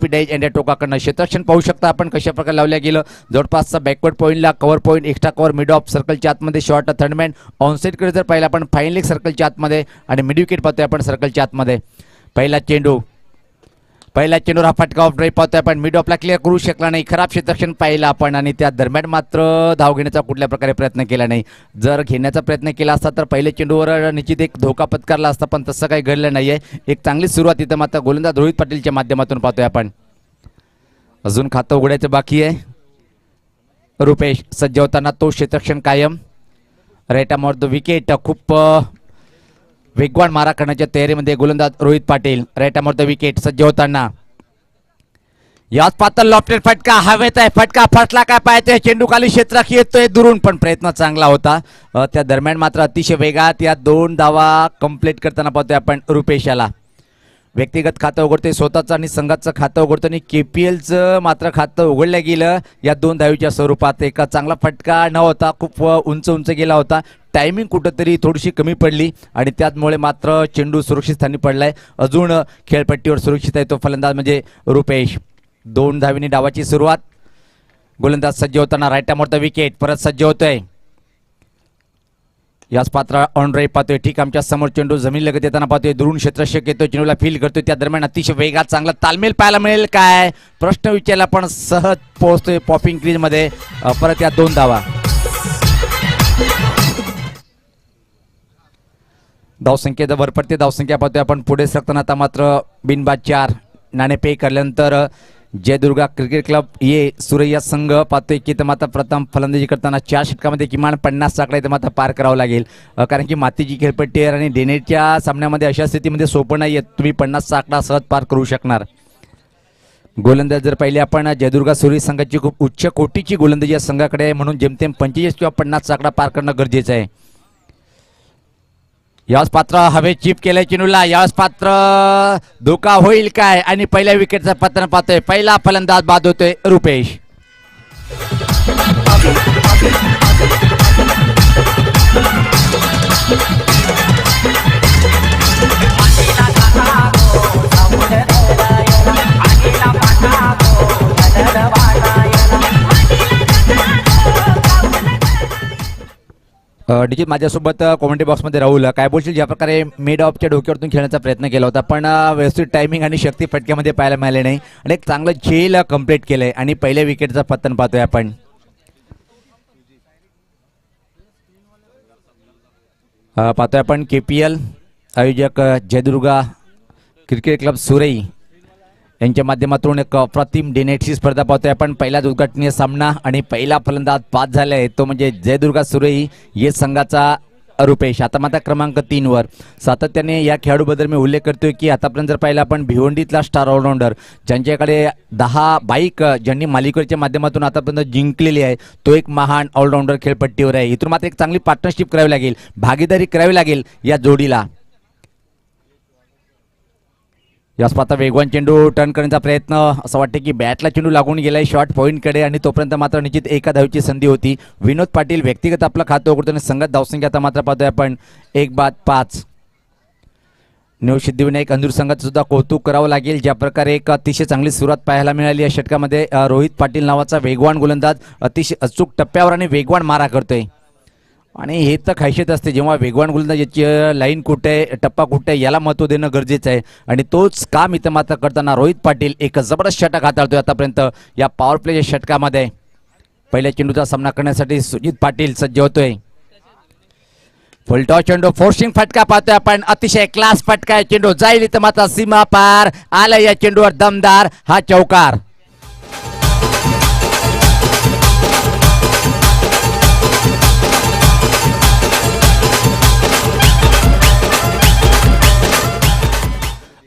पिडाईज end टोकाकडनं क्षेत्ररक्षण पाहू शकता आपण कशा प्रकारे लावल्या गेलं. जवळपासचा बॅकवर्ड पॉईंटला cover point extra cover mid of सर्कलच्या आतमध्ये शॉर्ट थर्डमॅन ऑनसेटकडे जर पाहिलं आपण फाईन लेग सर्कलच्या आतमध्ये आणि मिड विकेट पाहतोय आपण सर्कलच्या आतमध्ये. पहिला चेंडूवर हा फटका ऑफ ड्राईव्ह पाहतोय आपण मिड ऑफला क्लिअर करू शकला नाही. खराब क्षेत्ररक्षण पाहिलं आपण आणि त्या दरम्यान मात्र धाव घेण्याचा कुठल्या प्रकारे प्रयत्न केला नाही. जर घेण्याचा प्रयत्न केला असता तर पहिल्या चेंडूवर निश्चित एक धोका पत्करला असता पण तसं काही घडलं नाहीये. एक चांगली सुरुवात इथं मात्र गोलंदाज रोहित पाटीलच्या माध्यमातून पाहतोय आपण. अजून खातं उघडायचं बाकी आहे. रुपेश सज्ज होताना तो क्षेत्ररक्षण कायम. राईट आर्म द विकेट खूप वेगवान मारा करण्याच्या तयारीमध्ये गोलंदाज Rohit Patil. Right arm the wicket सज्ज होताना याच पातळ लॉफ्टेड फटका हवेत आहे. फटका फसला काय पाहिजे. चेंडू खाली क्षेत्रात येतोय दुरून पण प्रयत्न चांगला होता. त्या दरम्यान मात्र अतिशय वेगात या 2 धावा कंप्लीट करताना पाहतोय आपण रुपेशाला. व्यक्तिगत खातं उघडते स्वतःचं आणि संघाचं खातं उघडतं आणि KPLचं मात्र खातं उघडलं गेलं या 2 धावीच्या स्वरूपात. एक चांगला फटका न होता खूप उंच गेला होता. टायमिंग कुठंतरी थोडीशी कमी पडली आणि त्यामुळे मात्र चेंडू सुरक्षित स्थानी पडलाय. अजून खेळपट्टीवर सुरक्षित आहे तो फलंदाज म्हणजे रुपेश. 2 धावींनी डावाची सुरुवात. गोलंदाज सज्ज होताना राईट आर्म द विकेट परत सज्ज होतोय. याच पात्र ऑन ड्राईव्ह पाहतोय. ठीक आमच्या समोर चेंडू जमीन लगत येताना पाहतोय. दुरून क्षेत्ररक्षक येतोय चेंडूला फील करतोय. त्या दरम्यान अतिशय वेगात चांगला तालमेल पाहायला मिळेल काय प्रश्न विचारला पण सहज पोहोचतोय पॉपिंग क्रीज मध्ये. परत या 2 धावा. धावसंख्येचा भर पडते. धावसंख्या पाहतोय आपण पुढे सरकताना आता मात्र बिनबाद 4 नाणेफेक केल्यानंतर जयदुर्गा क्रिकेट क्लब ये सुरैया संघ पाहतोय की मात्र प्रथम फलंदाजी करताना 4 षटकामध्ये किमान 50 आकडा इथं मात्र पार करावं लागेल. कारण की मातीची खेळपट्टी आहे आणि डेनेटच्या सामन्यामध्ये अशा स्थितीमध्ये सोपं नाही आहे तुम्ही 50 आकडा सहज पार करू शकणार. गोलंदाज जर पाहिले आपण जयदुर्गा सुरैया संघाची खूप उच्च कोटीची गोलंदाजी या संघाकडे आहे म्हणून जेमतेम 45 किंवा 50 आकडा पार करणं गरजेचं आहे. याच पात्र हवे चिप केलंय चेंडूला. याच पात्र धोका होईल काय आणि पहिल्या विकेटचा पतन पाहतोय. पहिला फलंदाज बाद होतोय रुपेश. डिजिट माझ्यासोबत कॉमेंट्री बॉक्समध्ये राहुल काय बोलशील. ज्या प्रकारे मिड ऑफच्या डोक्यावरतून खेळण्याचा प्रयत्न केला होता पण व्यवस्थित टायमिंग आणि शक्ती फटक्यामध्ये पाहायला मिळाले नाही आणि एक चांगलं झेल कंप्लीट केलंय आणि पहिल्या विकेटचा पतन पाहतोय आपण. पाहतोय आपण KPL आयोजक जयदुर्गा क्रिकेट क्लब सुरई यांच्या माध्यमातून एक अप्रतिम डेनेटची स्पर्धा पाहतोय आपण. पहिलाच उद्घाटनीय सामना आणि पहिला फलंदाज पास झालाय तो म्हणजे जयदुर्गा सुरई ये संघाचा रुपेश. आता मात्र क्रमांक 3 वर. सातत्याने या खेळाडूबद्दल मी उल्लेख करतोय की आतापर्यंत जर पाहिलं आपण भिवंडीतला स्टार ऑलराऊंडर ज्यांच्याकडे 10 बाईक ज्यांनी मालिकेच्या माध्यमातून आतापर्यंत जिंकलेली आहे तो एक महान ऑलराऊंडर खेळपट्टीवर आहे. इथून मात्र एक चांगली पार्टनरशिप करावी लागेल भागीदारी करावी लागेल या जोडीला. याच पाहता वेगवान चेंडू टर्न करण्याचा प्रयत्न. असं वाटतं की बॅटला चेंडू लागून गेलाय शॉर्ट पॉईंटकडे आणि तोपर्यंत मात्र निश्चित एका धावीची संधी होती. विनोद पाटील व्यक्तिगत आपलं खातं उघडतो आणि संघात धावसंख्या आता मात्र पाहतोय आपण 1-5. न्यू सिद्धिविनायक अंधूर संघाचं सुद्धा कौतुक करावं लागेल ज्या प्रकारे एक अतिशय चांगली सुरुवात पाहायला मिळाली या षटकामध्ये. रोहित पाटील नावाचा वेगवान गोलंदाज अतिशय अचूक टप्प्यावर आणि वेगवान मारा करतोय आणि हे तर खायशेत असते जेव्हा वेगवान गोलंदाज याची लाईन कुठे टप्पा कुठे याला महत्त्व देणं गरजेचं आहे आणि तोच काम इथं मात्र करताना रोहित पाटील एक जबरदस्त षटक हाताळतोय आतापर्यंत या पॉवर प्लेच्या षटकामध्ये. पहिल्या चेंडूचा सामना करण्यासाठी सुजित पाटील सज्ज होतोय. फुलटॉस चेंडू फोर्सिंग फटका पाहतोय आपण. अतिशय क्लास फटका आहे. चेंडू जाईल इथं मात्र सीमा पार आला या चेंडूवर दमदार हा चौकार.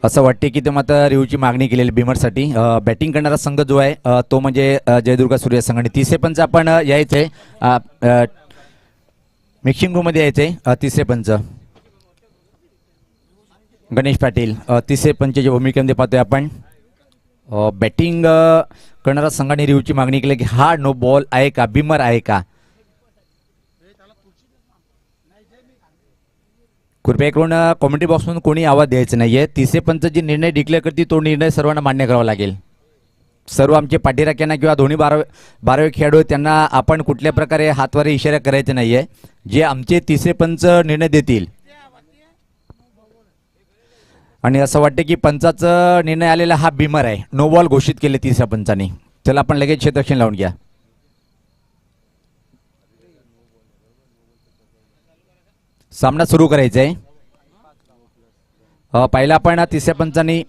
असं वाटते की ते मात्र रिव्ह्यूची मागणी केलेली बिमरसाठी. बॅटिंग करणारा संघ जो आहे तो म्हणजे जयदुर्गा सूर्य संघ आणि तिसरे पंच आपण यायचे मिक्सिंग रूममध्ये यायचे. तिसरे पंच गणेश पाटील तिसरे पंचच्या भूमिकेमध्ये पाहतोय आपण. बॅटिंग करणारा संघाने रिव्ह्यूची मागणी केली की हा नो बॉल आहे का बिमर आहे का. कृपया करून कॉमेंट्री बॉक्समधून कोणी आवाज द्यायचा नाहीये. तिसरे पंच जे निर्णय डिक्लेअर करतील तो निर्णय सर्वांना मान्य करावा लागेल. सर्व आमचे पाठीराख्यांना किंवा दोन्ही बारावे खेळाडू आहेत, त्यांना आपण कुठल्या प्रकारे हातवारे इशारा करायचे नाही आहे. जे आमचे तिसरे पंच निर्णय देतील. आणि असं वाटतं की पंचाचा निर्णय आलेला हा बिमर आहे. नो बॉल घोषित केले तिसऱ्या पंचाने. चला आपण लगेच क्षेत्ररक्षण लावून घ्या. सामना सुरू करायचा आहे. पहिला आपण तिसऱ्या पंचाने,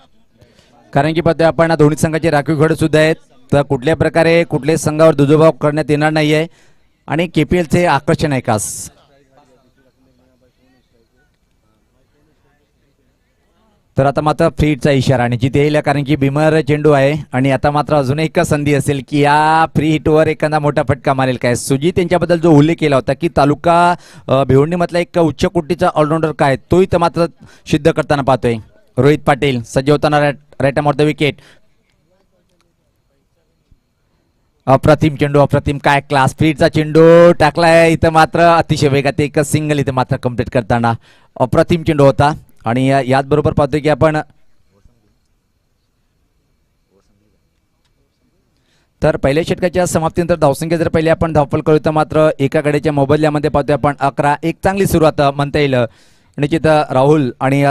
कारण की पद्धत आपण दोन्ही संघाचे राखीव खेळाडू सुद्धा आहेत, तर कुठल्या प्रकारे कुठल्याही संघावर दुजोभाव करण्यात येणार नाही आहे. आणि KPLचे आकर्षण आहे खास. तर आता मात्र फ्री इशारा आणि जिथे येईल, कारण की बिमर चेंडू आहे. आणि आता मात्र अजून एक संधी असेल की या फ्री हिटवर एखादा मोठा फटका मारेल काय. सुजित यांच्याबद्दल जो उल्लेख केला होता की तालुका भिवंडीमधला एक उच्च कोटीचा ऑलराऊंडर काय, तोही तर मात्र सिद्ध करताना पाहतोय. रोहित पाटील सज्ज होताना राईट ऑफ द विकेट. अप्रतिम चेंडू, अप्रतिम काय क्लास स्पीडचा चेंडू टाकलाय इथं मात्र अतिशय वेगात एक सिंगल इथं मात्र कंप्लीट करताना. अप्रतिम चेंडू होता. आणि याच बरोबर पाहतोय की आपण तर पहिल्या षटकाच्या समाप्तीनंतर धावसंख्या जर पहिले आपण धावफल करू तर मात्र एका गड्याच्या मोबदल्यामध्ये पाहतोय आपण 11. एक चांगली सुरुवात म्हणता येईल. निश्चित राहुल आणि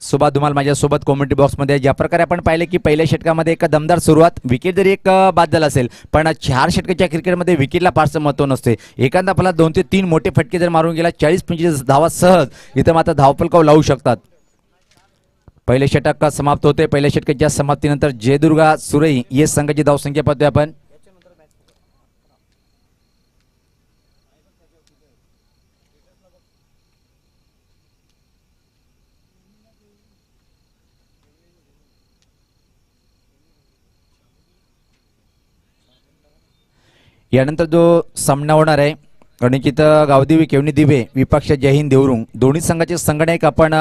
सुभाष धुमाल माझ्यासोबत कॉमेंट्री बॉक्समध्ये. ज्या प्रकारे आपण पाहिले की पहिल्या षटकामध्ये एक दमदार सुरुवात, विकेट जरी एक बाद झाला असेल पण 4 षटकाच्या क्रिकेटमध्ये विकेटला फारसं महत्त्व नसते. एखादा फलात 2 ते 3 मोठे फटके जर मारून गेला 40-45 धावा सहज इथं मात्र धावफलकावर लावू शकतात. पहिले षटक समाप्त होते. पहिल्या षटकाच्या समाप्तीनंतर जयदुर्गा सुरई या संघाची धावसंख्या पाहतोय आपण. यानंतर जो सामना होणार आहे गणित गावदेवी केवणी दिवे विपक्ष जय हिंद देवरुंग, दोन्ही संघाचे संघनायक आपण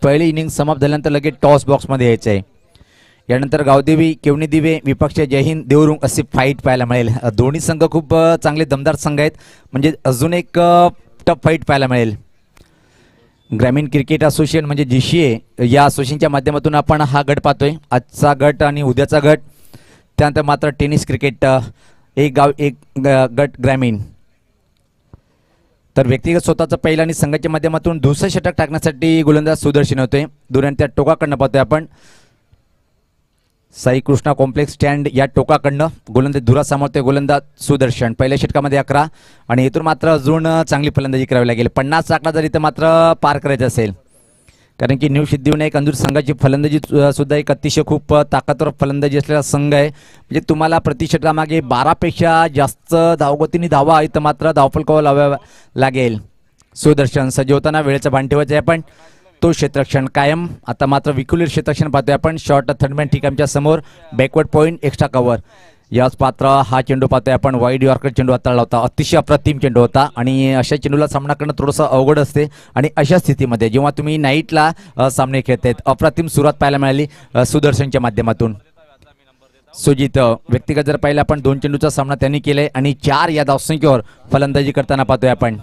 पहिली इनिंग समाप्त झाल्यानंतर लगेच टॉस बॉक्समध्ये यायचं आहे. यानंतर गावदेवी केवणी दिवे विपक्ष जय हिंद देवरुंग असे फाईट पाहायला मिळेल. दोन्ही संघ खूप चांगले दमदार संघ आहेत, म्हणजे अजून एक टफ फाईट पाहायला मिळेल. ग्रामीण क्रिकेट असोसिएशन म्हणजे GCA या असोसिएशनच्या माध्यमातून आपण हा गट पाहतोय. आजचा गट आणि उद्याचा गट. त्यानंतर मात्र टेनिस क्रिकेट एक गाव एक गट ग्रामीण. तर व्यक्तिगत स्वतःचा पहिला आणि संघाच्या माध्यमातून दुसरं षटक टाकण्यासाठी गोलंदाज सुदर्शन होते. दुरान त्या टोकाकडनं पाहतोय आपण. साई कृष्णा कॉम्प्लेक्स स्टँड या टोकाकडनं गोलंदाज धुरा सामोरते गोलंदाज सुदर्शन. पहिल्या षटकामध्ये 11 आणि इथून मात्र अजून चांगली फलंदाजी करावी लागेल. 50 आकडा जर इथं मात्र पार करायचं असेल, कारण की न्यू सिद्धिविनायक अंजूर संघाची फलंदाजी सुद्धा एक अतिशय खूप ताकदवर फलंदाजी असलेला संघ आहे. म्हणजे तुम्हाला प्रति षटकामागे 12पेक्षा जास्त धावगतीने धावा इथं मात्र धावफलकावर लावावा लागेल. सुदर्शन सज्ज होताना वेळेचा भान ठेवायचं आहे आपण. तो क्षेत्ररक्षण कायम. आता मात्र विखुलीर क्षेत्ररक्षण पाहतोय आपण. शॉर्ट थर्डमॅन ठीक आमच्या समोर. Backward point extra cover. याच पात्र हा चेंडू पाहतोय आपण. वाईड यॉर्कर चेंडू हाताळला होता. अतिशय अप्रतिम चेंडू होता आणि अशा चेंडूला सामना करणं थोडंसं अवघड असते. आणि अशा स्थितीमध्ये जेव्हा तुम्ही नाईटला सामने खेळतायत, अप्रतिम सुरुवात पाहायला मिळाली सुदर्शनच्या माध्यमातून. सुजित व्यक्तिगत जर पाहिलं आपण 2 चेंडूचा सामना त्यांनी केलाय आणि 4 या धावसंख्येवर फलंदाजी करताना पाहतोय आपण.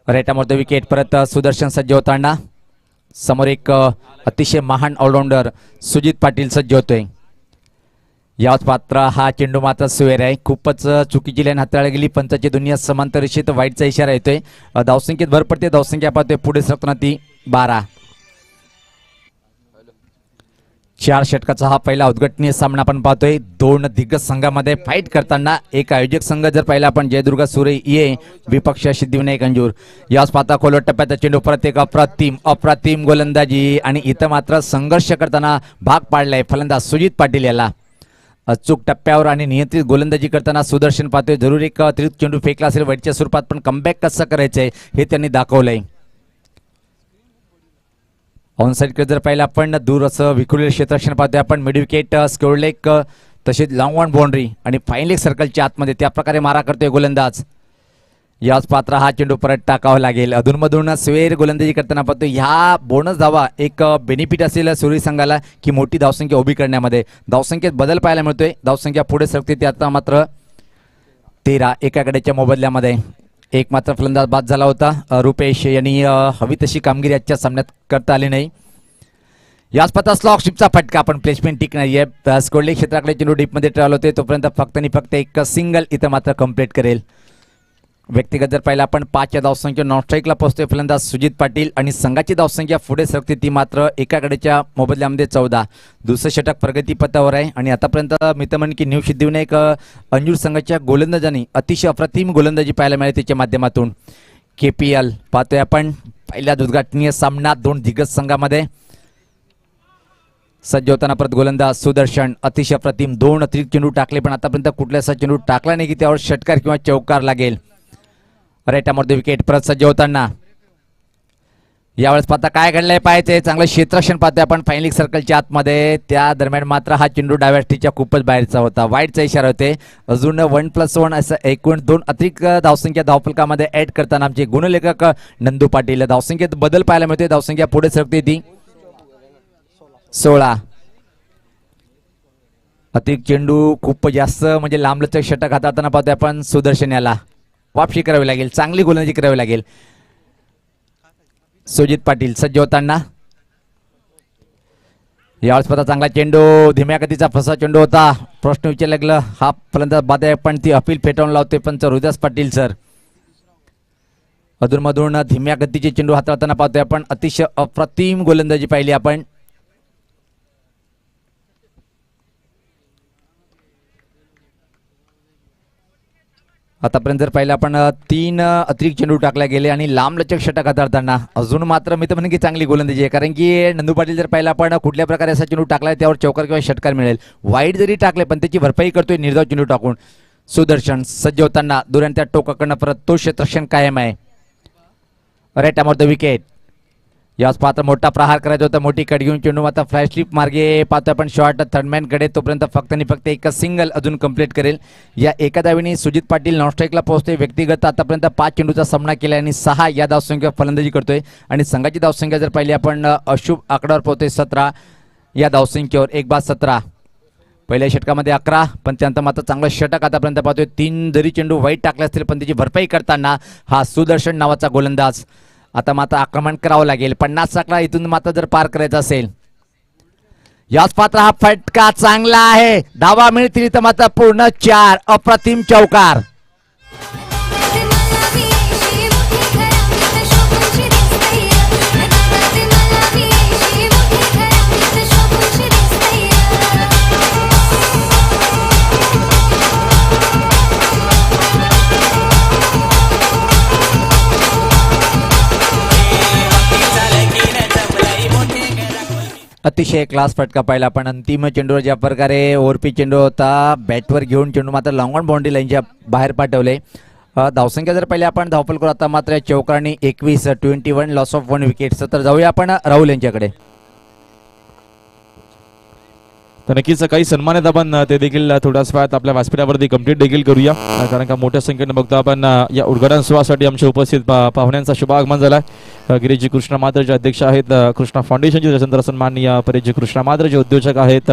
रेटामोर्थ विकेट. परत सुदर्शन सज्ज होताना समोर एक अतिशय महान ऑलराऊंडर सुजित पाटील सज्ज होतोय. याच पात्र हा चेंडू मात्र सुवेर आहे. खूपच चुकीची लाईन हाताळली गेली. पंचाची दुनिया समांतर रेषेत वाईटचा इशारा येतोय. धावसंख्येत भर पडते. धावसंख्या पाहतोय पुढे सरकताना ती 12. 4 षटकाचा हा पहिला उद्घाटनीय सामना आपण पाहतोय. 2 दिग्गज संघामध्ये फाईट करताना एक आयोजक संघ जर पाहिला आपण जयदुर्गा सुरई ये विपक्ष सिद्धिविनायक अंजूर. याच पाहता खोलवर टप्प्याचा चेंडू परत एक अप्रतिम गोलंदाजी आणि इथं मात्र संघर्ष करताना भाग पाडलाय फलंदाज सुजित पाटील याला. अचूक टप्प्यावर आणि नियंत्रित गोलंदाजी करताना सुदर्शन पाहतोय. जरूर एक अतिरिक्त चेंडू फेकला असेल वाईटच्या स्वरूपात, पण कमबॅक कसं करायचंय हे त्यांनी दाखवलंय. ऑनसाईड जर पाहिलं आपण दूर असं विखुरलेलं क्षेत्ररक्षण पाहतोय आपण. मिड विकेट, स्क्वेअर लेग, तसेच लॉंग ऑन बाउंड्री आणि फाईन लेग सर्कलच्या आतमध्ये त्या प्रकारे मारा करतोय गोलंदाज. याच पात्र हा चेंडू परत टाकावा लागेल. अधूनमधून स्वेर गोलंदाजी करताना पाहतो. ह्या बोनस धावा एक बेनिफिट असेल सूर्य संघाला की मोठी धावसंख्या उभी करण्यामध्ये. धावसंख्येत बदल पाहायला मिळतोय. धावसंख्या पुढे सरकते. ते आता मात्र 13 एका गड्याच्या मोबदल्यामध्ये. एक मात्र फलंदाज बाद झाला होता रुपेश यांनी. हवी तशी कामगिरी आजच्या सामन्यात करता आली नाही. याच पता स्लॉकशिपचा फटका पण प्लेसमेंट टिक नाहीये. स्कोरली क्षेत्राकडे चेंडू डीपमध्ये ट्रॅव्हल होते तोपर्यंत फक्त आणि फक्त एक सिंगल इथं मात्र कंप्लीट करेल. व्यक्तिगत जर पाहिला आपण 5 धावसंख्या नॉन स्ट्राईकला पोहोचतोय फलंदाज सुजित पाटील आणि संघाची धावसंख्या पुढे सरकते ती मात्र एकाकडेच्या मोबदल्यामध्ये 14. दुसरं षटक प्रगतीपथावर आहे आणि आतापर्यंत मी तर म्हणेन की न्यू सिद्धिविनायक अंजूर संघाच्या गोलंदाजांनी अतिशय अप्रतिम गोलंदाजी पाहायला मिळाली त्याच्या माध्यमातून. KPL पाहतोय आपण पहिल्या उद्घाटनीय सामना दोन दिग्गज संघामध्ये. सज्ज होताना परत गोलंदाज सुदर्शन अतिशय अप्रतिम 2 अतिरिक्त चेंडू टाकले पण आतापर्यंत कुठल्याचा चेंडू टाकला नाही की त्यावर षटकार किंवा चौकार लागेल. राईटामध्ये विकेट परत सज्ज होताना यावेळेस पाहता काय घडलंय पाहायचंय. चांगलं क्षेत्ररक्षण पाहतोय आपण फायनल सर्कलच्या आतमध्ये. त्या दरम्यान मात्र हा चेंडू डाव्या टीच्या खूपच बाहेरचा होता. वाईटचा इशारा होते. अजून 1+1 असं एकूण 2 अतिरिक्त धावसंख्या धावफलकामध्ये ऍड करताना आमचे गुणलेखक नंदू पाटील धावसंख्येत बदल पाहायला मिळते. धावसंख्या पुढे सरकते ती 16. अतिरिक्त चेंडू खूप जास्त म्हणजे लांबलचक षटक हाताळताना पाहतोय आपण. सुदर्शन याला वापशी करावी लागेल. चांगली गोलंदाजी करावी लागेल. सुजित पाटील सज्ज होताना यावेळेस पता चांगला चेंडू धीम्या गतीचा फसा चेंडू होता. प्रश्न विचारला गेला हा फलंदाज बाद आहे पण ती अपील फेटाळून लावते पंच हृदयास पाटील सर. अधूनमधून धीम्या गतीचे चेंडू हाताळताना पाहतोय आपण. अतिशय अप्रतिम गोलंदाजी पाहिली आपण. आतापर्यंत जर पाहिलं आपण 3 अतिरिक्त चेंडू टाकले गेले आणि लांबलचक षटक हाताळताना अजून मात्र मी तर म्हणेन की चांगली गोलंदाजी आहे. कारण की नंदू पाटील जर पाहिलं आपण कुठल्या प्रकारे असा चेंडू टाकलाय त्यावर चौकार किंवा षटकार मिळेल. वाईट जरी टाकले पण त्याची भरपाई करतोय निर्धाव चेंडू टाकून. सुदर्शन सज्ज होताना दुरान त्या टोकाकडनं परत तो क्षेत्ररक्षण कायम आहे. Right arm over the wicket. याच पात्र मोठा प्रहार करायचा होता. मोठी कट घेऊन चेंडू आता फ्लाय स्लिप मार्गे पाहतो आपण शॉर्ट थर्डमॅन कडे तोपर्यंत फक्त आणि फक्त एक सिंगल अजून कंप्लीट करेल. या एका धावेने सुजित पाटील नॉन स्ट्राईकला पोहोचतोय. व्यक्तिगत आतापर्यंत 5 चेंडूचा सामना केला आणि 6 या धावसंख्या फलंदाजी करतोय आणि संघाची धावसंख्या जर पाहिली आपण अशुभ आकड्यावर पोहोचतोय 17 या धावसंख्येवर. 1/17 पहिल्या षटकामध्ये 11 पण त्यानंतर मात्र चांगलं षटक आतापर्यंत पाहतोय. 3 जरी चेंडू वाईट टाकले असतील पण त्याची भरपाई करताना हा सुदर्शन नावाचा गोलंदाज. आता मात्र आक्रमण करावं लागेल. 50 आकडा इथून मात्र जर पार करायचा असेल. याच पात्र हा फटका चांगला आहे. धावा मिळतील तर मात्र पूर्ण 4 अप्रतिम चौकार. अतिशय क्लास फटका पाहिला पण अंतिम चेंडूवर ज्या प्रकारे ओरपी चेंडू होता बॅटवर घेऊन चेंडू मात्र लॉंग ऑन बाउंड्री लाईनच्या बाहेर पाठवले. धावसंख्या जर पहिले आपण धावफल करू आता मात्र चौकारांनी 21 21 लॉस ऑफ 1 विकेट्स. तर जाऊया आपण राहुल यांच्याकडे. तर नक्कीच काही सन्मानित आपण ते देखील थोड्याच वेळात आपल्या व्यासपीठावरती कंप्लीट देखील करूया. कारण का मोठ्या संख्येने बघतो आपण या उद्घाटन सोहळ्यासाठी आमच्या उपस्थित पाहुण्यांचा शुभ आगमन झाला. गिरीजी कृष्णा मात्र जे अध्यक्ष आहेत कृष्णा फाउंडेशनचे, त्याच्यानंतर सन्माननीय परेशजी कृष्णा मात्र जे उद्योजक आहेत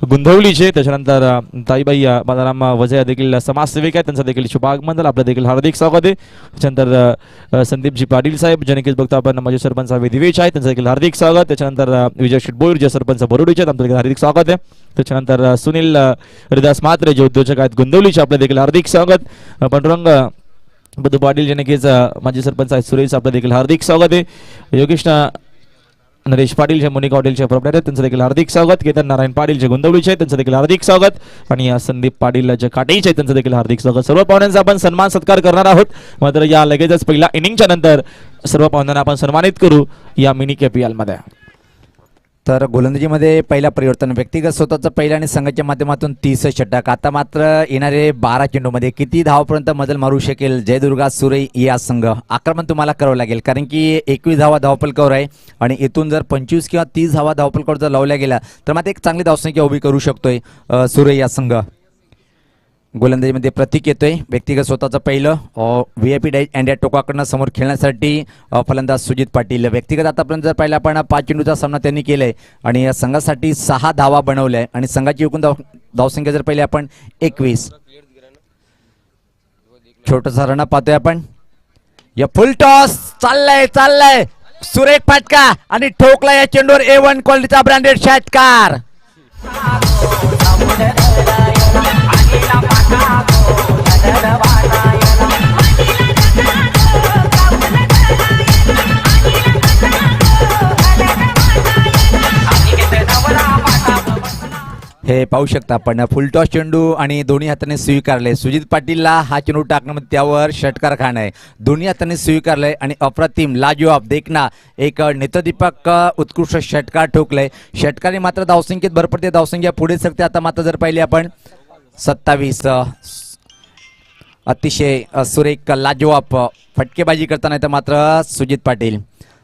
गुंधवलीचे, त्याच्यानंतर ताईबाई बालाराम वजया देखील समाजसेविक आहेत, त्यांचं देखील शुभ आगमन झालं. आपलं देखील हार्दिक स्वागत आहे. त्याच्यानंतर संदीपजी पाटील साहेब जे नक्कीच बघतो आपण माजी सरपंच विधिवेश आहेत, त्यांचं देखील हार्दिक स्वागत. त्याच्यानंतर विजय शेटबोईर जे सरपंच बोरोडीचे आहेत, त्यांचं देखील हार्दिक स्वागत आहे. त्याच्यानंतर सुनील हरिदास म्हात्रे जे उद्योजक आहेत गुंधवलीचे, आपलं देखील हार्दिक स्वागत. पांडुरंग बद्धू पाटील जे नक्कीच माजी सरपंच आहेत सुरेश, आपलं देखील हार्दिक स्वागत आहे. योगेश नरेश पाटील जे मोनिका हॉटेलचे प्रोप्रायटर आहेत, त्यांचं देखील हार्दिक स्वागत. केतन नारायण पाटील जे गुंधवलीचे आहेत, त्यांचं देखील हार्दिक स्वागत. आणि संदीप पाटील जे काटेचे आहेत, त्यांचं देखील हार्दिक स्वागत. सर्व पाहुण्यांचा आपण सन्मान सत्कार करणार आहोत. मात्र या लगेचच पहिल्या इनिंगच्या नंतर सर्व पाहुण्यांना आपण सन्मानित करू या मिनी KPL मध्ये. तर गोलंदाजीमध्ये पहिला परिवर्तन व्यक्तिगत स्वतःचं पहिला आणि संघाच्या माध्यमातून 30 षटक. आता मात्र येणारे 12 चेंडूमध्ये किती धावापर्यंत मजल मारू शकेल जयदुर्गा सुरई या संघ. आक्रमण तुम्हाला करावं लागेल कारण की 21 धावा धावफलकावर आहे आणि इथून जर 25 किंवा 30 धावा धावफलकावर जर लावल्या गेला तर मात्र एक चांगली धावसंख्या उभी करू शकतोय सुरई या संघ. गोलंदाजीमध्ये प्रतीक येतोय. व्यक्तिगत स्वतःचं पहिलं VIP डाईज अँड्या टोकाकडनं समोर खेळण्यासाठी फलंदाज सुजित पाटील. व्यक्तिगत आतापर्यंत जर पाहिलं आपण 5 चेंडूचा सामना त्यांनी केलाय आणि या संघासाठी 6 धावा बनवल्या आणि संघाची एकूण धावसंख्या जर पाहिली आपण 21. छोटंसं रन पाहतोय आपण. या फुल टॉस चाललंय सुरेख फटका आणि ठोकला या चेंडूवर A1 क्वालिटीचा ब्रँडेड षटकार. हे पाहू शकता आपण फुलटॉस चेंडू आणि दोन्ही हाताने स्वीकारले. सुजित पाटीलला हा चेंडू टाकण्यामध्ये त्यावर षटकार खाण आहे. दोन्ही हाताने स्वीकारलंय आणि अप्रतिम लाजवाब देखना एक नेत्रदीपक उत्कृष्ट षटकार ठोकलंय. षटकाने मात्र धावसंख्येत भर पडते. धावसंख्या पुढे सरते. आता मात्र जर पाहिले आपण 27 अतिशय सुरेख लाजवाब फटकेबाजी करताना तर मात्र सुजित पाटील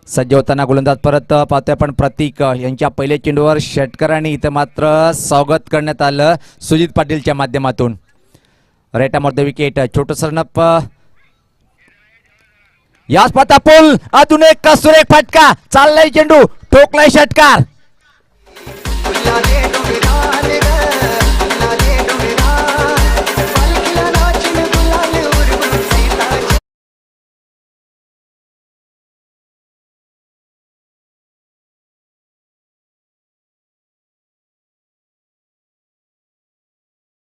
सज्ज होताना गोलंदाज परत पाहतोय आपण प्रतीक यांच्या पहिल्या चेंडूवर षटकाराने इथं मात्र स्वागत करण्यात आलं सुजित पाटीलच्या माध्यमातून. राईट द विकेट छोटस रनअप याच पाता पूल अजून एक सुरेख फटका चाललाय चेंडू ठोकलाय षटकार.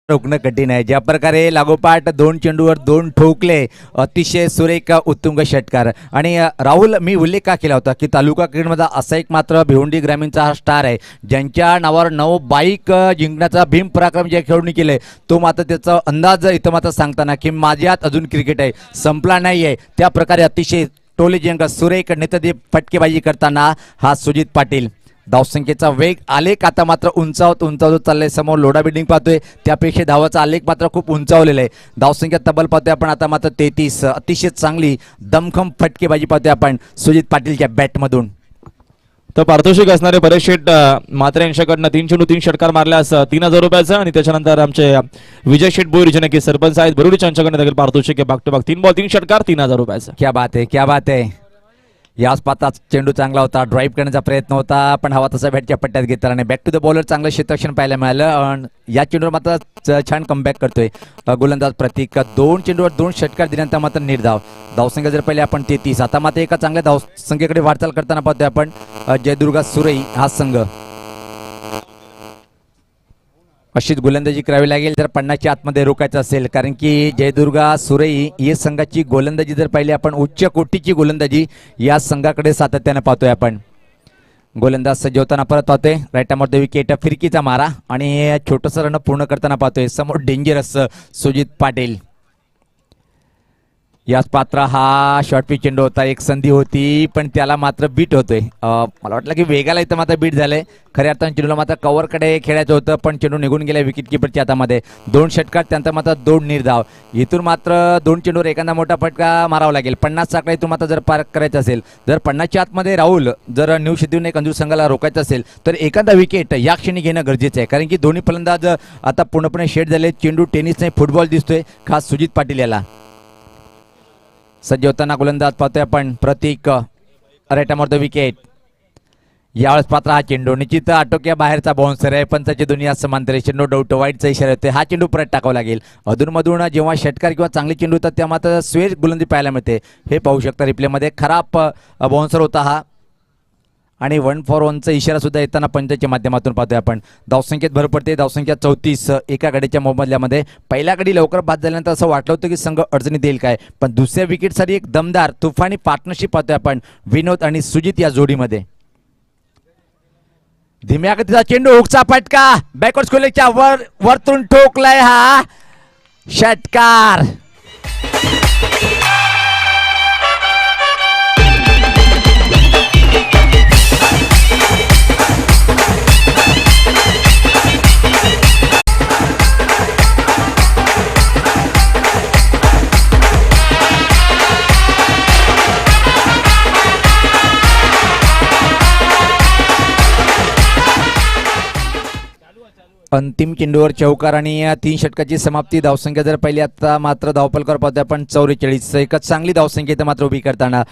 रोखणं कठीण आहे. ज्या प्रकारे लागोपाठ 2 चेंडूवर 2 ठोकले अतिशय सुरेख उत्तुंग षटकार. आणि राहुल मी उल्लेख का केला होता की तालुका क्रिकेटमध्ये असा एक मात्र भिवंडी ग्रामीणचा हा स्टार आहे ज्यांच्या नावावर 9 बाईक जिंकण्याचा भीम पराक्रम ज्या खेळून केले तो मात्र त्याचा अंदाज इथं मात्र सांगताना की माझ्यात अजून क्रिकेट आहे संपला नाही आहे. त्या प्रकारे अतिशय टोलेजंग सुरेख नेत्रदीप फटकेबाजी करताना हा सुजित पाटील. धावसंख्येचा वेग आलेख आता मात्र उंचावत चाललाय. समोर लोढा बिल्डिंग पाहतोय त्यापेक्षा धावाचा आलेख मात्र खूप उंचावलेला आहे. धावसंख्या तब्बल पाहतोय आपण आता मात्र 33 अतिशय चांगली दमखम फटकेबाजी पाहतोय आपण सुजित पाटीलच्या बॅटमधून. तर पारितोषिक असणारे परेश शेठ म्हात्रे यांच्याकडनं 3 चेंडू 3 षटकार मारल्यास 3000 रुपयाचं. आणि त्याच्यानंतर आमचे विजय शेठ बोरी जे नक्की सरपंच आहेत बरुडीच्या यांच्याकडनं देखील पारितोषिक बॅक टू बॅक 3 बॉल 3 षटकार 3000 रुपयाचं. क्या बात आहे क्या बात आहे. याच पाता चेंडू चांगला होता. ड्राईव्ह करण्याचा प्रयत्न होता पण हवा तसा बॅटच्या पट्ट्यात घेतला आणि बॅक टू द बॉलर चांगलं क्षेत्ररक्षण पाहायला मिळालं. या चेंडूवर मात्र छान कमबॅक करतोय गोलंदाज प्रतीक. 2 चेंडूवर 2 षटकार दिल्यानंतर मात्र निर्धाव. धावसंख्या जर पहिले आपण 33 आता मात्र एका चांगल्या धावसंख्येकडे वाटचाल करताना पाहतोय आपण जयदुर्गा सुरई हा संघ. अशीच गोलंदाजी करावी लागेल जर 50च्या आतमध्ये रोखायचं असेल कारण की जयदुर्गा सुरई या संघाची गोलंदाजी जर पाहिली आपण उच्च कोटीची गोलंदाजी या संघाकडे सातत्याने पाहतोय आपण. गोलंदाज सज्ज होताना परत पाहतोय राईट द विकेट फिरकीचा मारा आणि छोटंसं रन पूर्ण करताना पाहतोय समोर डेंजरस सुजित पाटील. याच पात्र हा शॉर्ट पिच चेंडू होता. एक संधी होती पण त्याला मात्र बीट होतोय. मला वाटलं की वेगाला इथं मात्र बीट झालंय. खऱ्या अर्थानं चेंडूला मात्र कव्हरकडे खेळायचं होतं पण चेंडू निघून गेला विकेट किपरच्या हातामध्ये. 2 षटकार त्यानंतर मात्र 2 निर्धाव. इथून मात्र 2 चेंडूवर एखादा मोठा फटका मारावा लागेल. 50 आकडा इथून मात्र जर पार करायचं असेल जर 50च्या आतमध्ये राहुल जर न्यू शेड्यूल एक अंजू संघाला रोखायचं असेल तर एखादा विकेट या क्षणी घेणं गरजेचं आहे कारण की दोन्ही फलंदाज आता पूर्णपणे शेड झाले. चेंडू टेनिस नाही फुटबॉल दिसतोय खास सुजित पाटील याला. सज्ज होताना गोलंदाज पाहतोय आपण प्रतीक राईट द विकेट. यावेळेस पात्र हा चेंडू निश्चित आटोक्या बाहेरचा बाउन्सर आहे. पंचाची दुनिया समांतर नो डाऊट वाईटचा इशारा येतोय. हा चेंडू परत टाकावा लागेल. अधूनमधून जेव्हा षटकार किंवा चांगले चेंडू होतात तेव्हा मात्र स्वेर गोलंदाजी पाहायला मिळते. हे पाहू शकता रिप्लेमध्ये खराब बाउन्सर होता हा आणि 1 for 1चा इशारा सुद्धा येताना पंचाच्या माध्यमातून पाहतोय आपण. धावसंख्येत भर पडते. धावसंख्या 34 एका गडीच्या मोबदल्यामध्ये. पहिल्या गडी लवकर बाद झाल्यानंतर असं वाटलं होतं की संघ अडचणीत येईल काय पण दुसऱ्या विकेटसाठी एक दमदार तुफानी पार्टनरशिप पाहतोय आपण विनोद आणि सुजित या जोडीमध्ये. धीम्या गतीचा चेंडू हुकचा फटका बॅकवर्ड स्कोलेच्या वरतून ठोकलाय हा षटकार. अंतिम चेंडूवर चौकार आणि 3 षटकाची समाप्ती. धावसंख्या जर पहिली आता मात्र धावपलकर पाहतोय आपण 44. एकच चांगली धावसंख्या इथं मात्र उभी करताना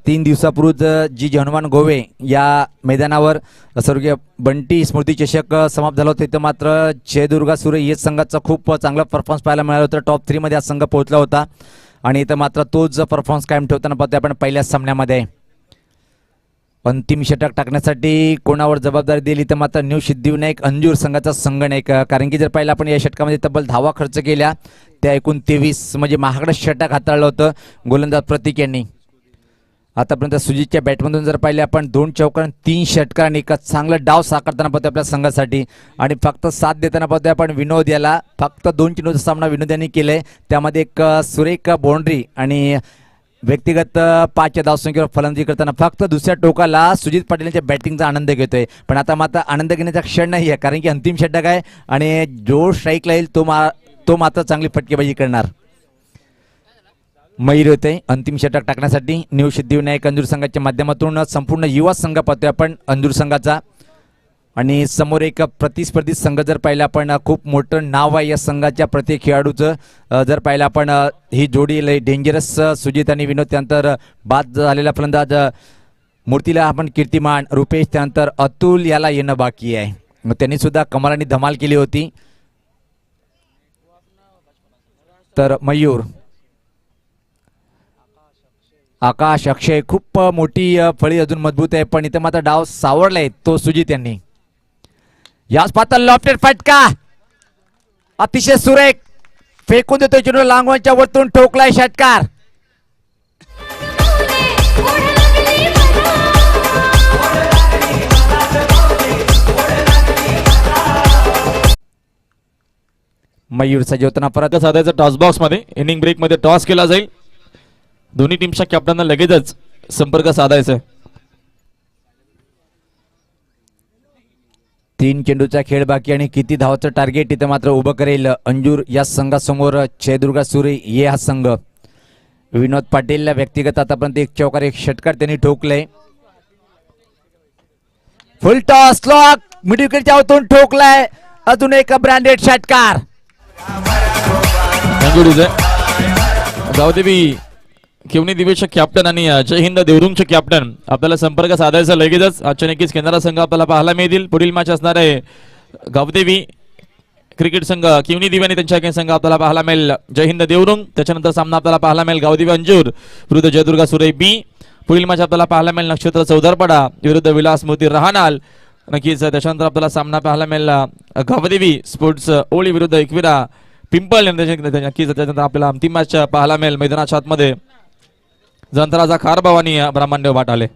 3 दिवसापूर्वीच जी हनुमान गोवे या मैदानावर स्वर्गीय बंटी स्मृती चषक समाप्त झाला होता तिथं मात्र जयदुर्गा सुरई या संघाचा खूप चांगला परफॉर्मन्स पाहायला मिळाला होता. टॉप 3 मध्ये हा संघ पोहोचला होता आणि इथं मात्र तोच परफॉर्मन्स कायम ठेवताना पाहतोय आपण पहिल्या सामन्यामध्ये. अंतिम षटक टाकण्यासाठी कोणावर जबाबदारी दिली तर मात्र न्यू सिद्धिविनायक अंजूर संघाचा संघ नाही का, कारण की जर पाहिलं आपण या षटकामध्ये तब्बल धावा खर्च केल्या त्या एकूण 23, म्हणजे महागडं षटक हाताळलं होतं गोलंदाज प्रतीक यांनी. आतापर्यंत सुजितच्या बॅटमधून जर पाहिले आपण 2 चौकार 3 षटकार आणि एक चांगला डाव साकारताना पाहतोय आपल्या संघासाठी, आणि फक्त साथ देताना पाहतोय आपण विनोद याला. फक्त 2 चेंडूचा सामना विनोद यांनी केलाय, त्यामध्ये एक सुरेख बाउंड्री आणि व्यक्तिगत 5 धावसंख्येवर फलंदाजी करताना फक्त दुसऱ्या टोकाला सुजित पाटील यांच्या बॅटिंगचा आनंद घेतोय. पण आता मात्र आनंद घेण्याचा क्षण नाही आहे, कारण की अंतिम षटक आहे आणि जो स्ट्राईकला येईल तो मात्र चांगली फटकेबाजी करणार. मयूर होते अंतिम षटक टाकण्यासाठी न्यू सिद्धिविनायक अंजूर संघाच्या माध्यमातून. संपूर्ण युवा संघ पाहतोय आपण अंजूर संघाचा, आणि समोर एक प्रतिस्पर्धी संघ जर पाहिलं आपण, खूप मोठं नाव आहे या संघाच्या प्रत्येक खेळाडूचं. जर पाहिलं आपण ही जोडी लय डेंजरस, सुजित आणि विनोद. त्यानंतर बाद झालेला फलंदाज मूर्तीला आपण कीर्तिमान रुपेश, त्यानंतर अतुल याला येणं बाकी आहे. मग त्यांनी सुद्धा कमाल आणि धमाल केली होती. तर मयूर, आकाश, अक्षय, खूप मोठी फळी अजून मजबूत आहे, पण इथे मात्र डाव सावरलाय तो सुजित यांनी. याच पातळ लॉफ्टेड फटका अतिशय सुरेख फेकून देतोय चेंडू, लांगवणच्या वरतून ठोकलाय षटकार. मयूर सजवताना परत साधायचं टॉस बॉक्स मध्ये. इनिंग ब्रेक मध्ये टॉस केला जाईल. दोन्ही टीमच्या कॅप्टनना लगेचच संपर्क साधायचा आहे. 3 चेंडूचा खेळ बाकी आणि किती धावाचं टार्गेट इथं मात्र उभं करेल अंजूर या संघासमोर. जयदुर्गा सुरे ये हा संघ. विनोद पाटील व्यक्तिगत आतापर्यंत 1 चौकार 1 षटकार त्यांनी ठोकले. फुल टॉस लॉक मिड विकेटच्या आतून ठोकलाय अजून एक ब्रँडेड षटकार. गावदेवी केवनी दिवेशचे कॅप्टन आणि जय हिंद देवरुंगचे कॅप्टन आपल्याला संपर्क साधायचा लगेचच. आजच्या नक्कीच केंद्राला संघ आपल्याला पाहायला मिळतील. पुढील मॅच असणार आहे गावदेवी क्रिकेट संघ केवनी दिवे आणि त्यांच्या संघ आपल्याला पाहायला मिळेल जय हिंद देवरुंग. त्याच्यानंतर सामना आपल्याला पाहायला मिळेल गावदेवी अंजूर विरुद्ध जयदुर्गा सुरे बी. पुढील मॅच आपल्याला पाहायला मिळेल नक्षत्र चौदरपडा विरुद्ध विलास मोती रहानाल. नक्कीच त्याच्यानंतर आपल्याला सामना पाहायला मिळेल गावदेवी स्पोर्ट्स ओळी विरुद्ध एकविरा पिंपल. नक्कीच त्याच्यानंतर आपल्याला अंतिम मॅच पाहायला मिळेल मैदानाच्या आतमध्ये जंतराचा खारभाव आणि ब्रह्मांड वाटाले.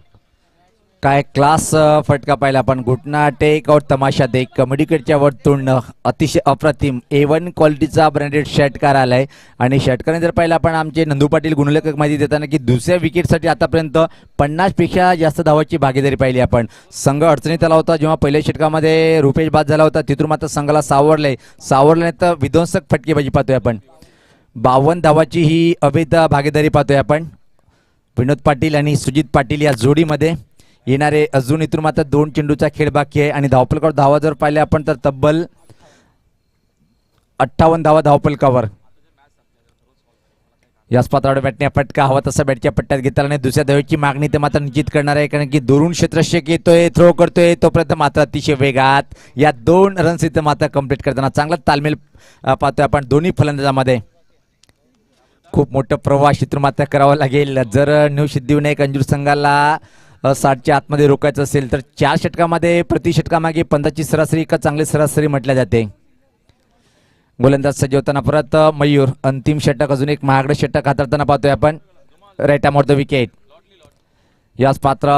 काय क्लास फटका पाहिला आपण. घुटना टेक आउट तमाशा देख मिडविकेटच्या वरतून अतिशय अप्रतिम A1 क्वालिटीचा ब्रँडेड षटकार आलाय. आणि षटकाने जर पाहिलं आपण आमचे नंदू पाटील गुणलेखक माहिती देताना की दुसऱ्या विकेटसाठी आतापर्यंत 50 पेक्षा जास्त धावाची भागीदारी पाहिली आपण. संघ अडचणीत आला होता जेव्हा पहिल्या षटकामध्ये रुपेश बाद झाला होता, तिथून मात्र संघाला सावरलंय तर विध्वंसक फटकेबाजी पाहतोय आपण. 52 धावाची ही अवैध भागीदारी पाहतोय आपण विनोद पाटील आणि सुजित पाटील या जोडीमध्ये. येणारे अजून इथून मात्र 2 चेंडूचा खेळ बाकी आहे आणि धावफलकावर धावा जर पाहिले आपण तर तब्बल 58 धावा धावफलकावर. याच पात्रावर बॅटने फटका हवा तसा बॅटच्या पट्ट्यात घेतला नाही. दुसऱ्या धावेची मागणी ते मात्र निश्चित करणार आहे, कारण की दुरून क्षेत्ररक्षक येतोय, थ्रो करतोय, तोपर्यंत मात्र अतिशय वेगात या 2 रन्स इथं मात्र कंप्लीट करताना चांगला तालमेल पाहतोय आपण दोन्ही फलंदाजामध्ये. खूप मोठं प्रवास इथून मात्र करावं लागेल जर न्यू सिद्धिविनायक अंजूर संघाला 60च्या आतमध्ये रोखायचं असेल तर. 4 षटकामध्ये प्रति षटकामागे 15ची सरासरी का चांगली सरासरी म्हटल्या जाते. गोलंदाज सजवताना परत मयूर. अंतिम षटक अजून एक महागडं षटक हाताळताना पाहतोय आपण. Right arm off the wicket. याच पात्र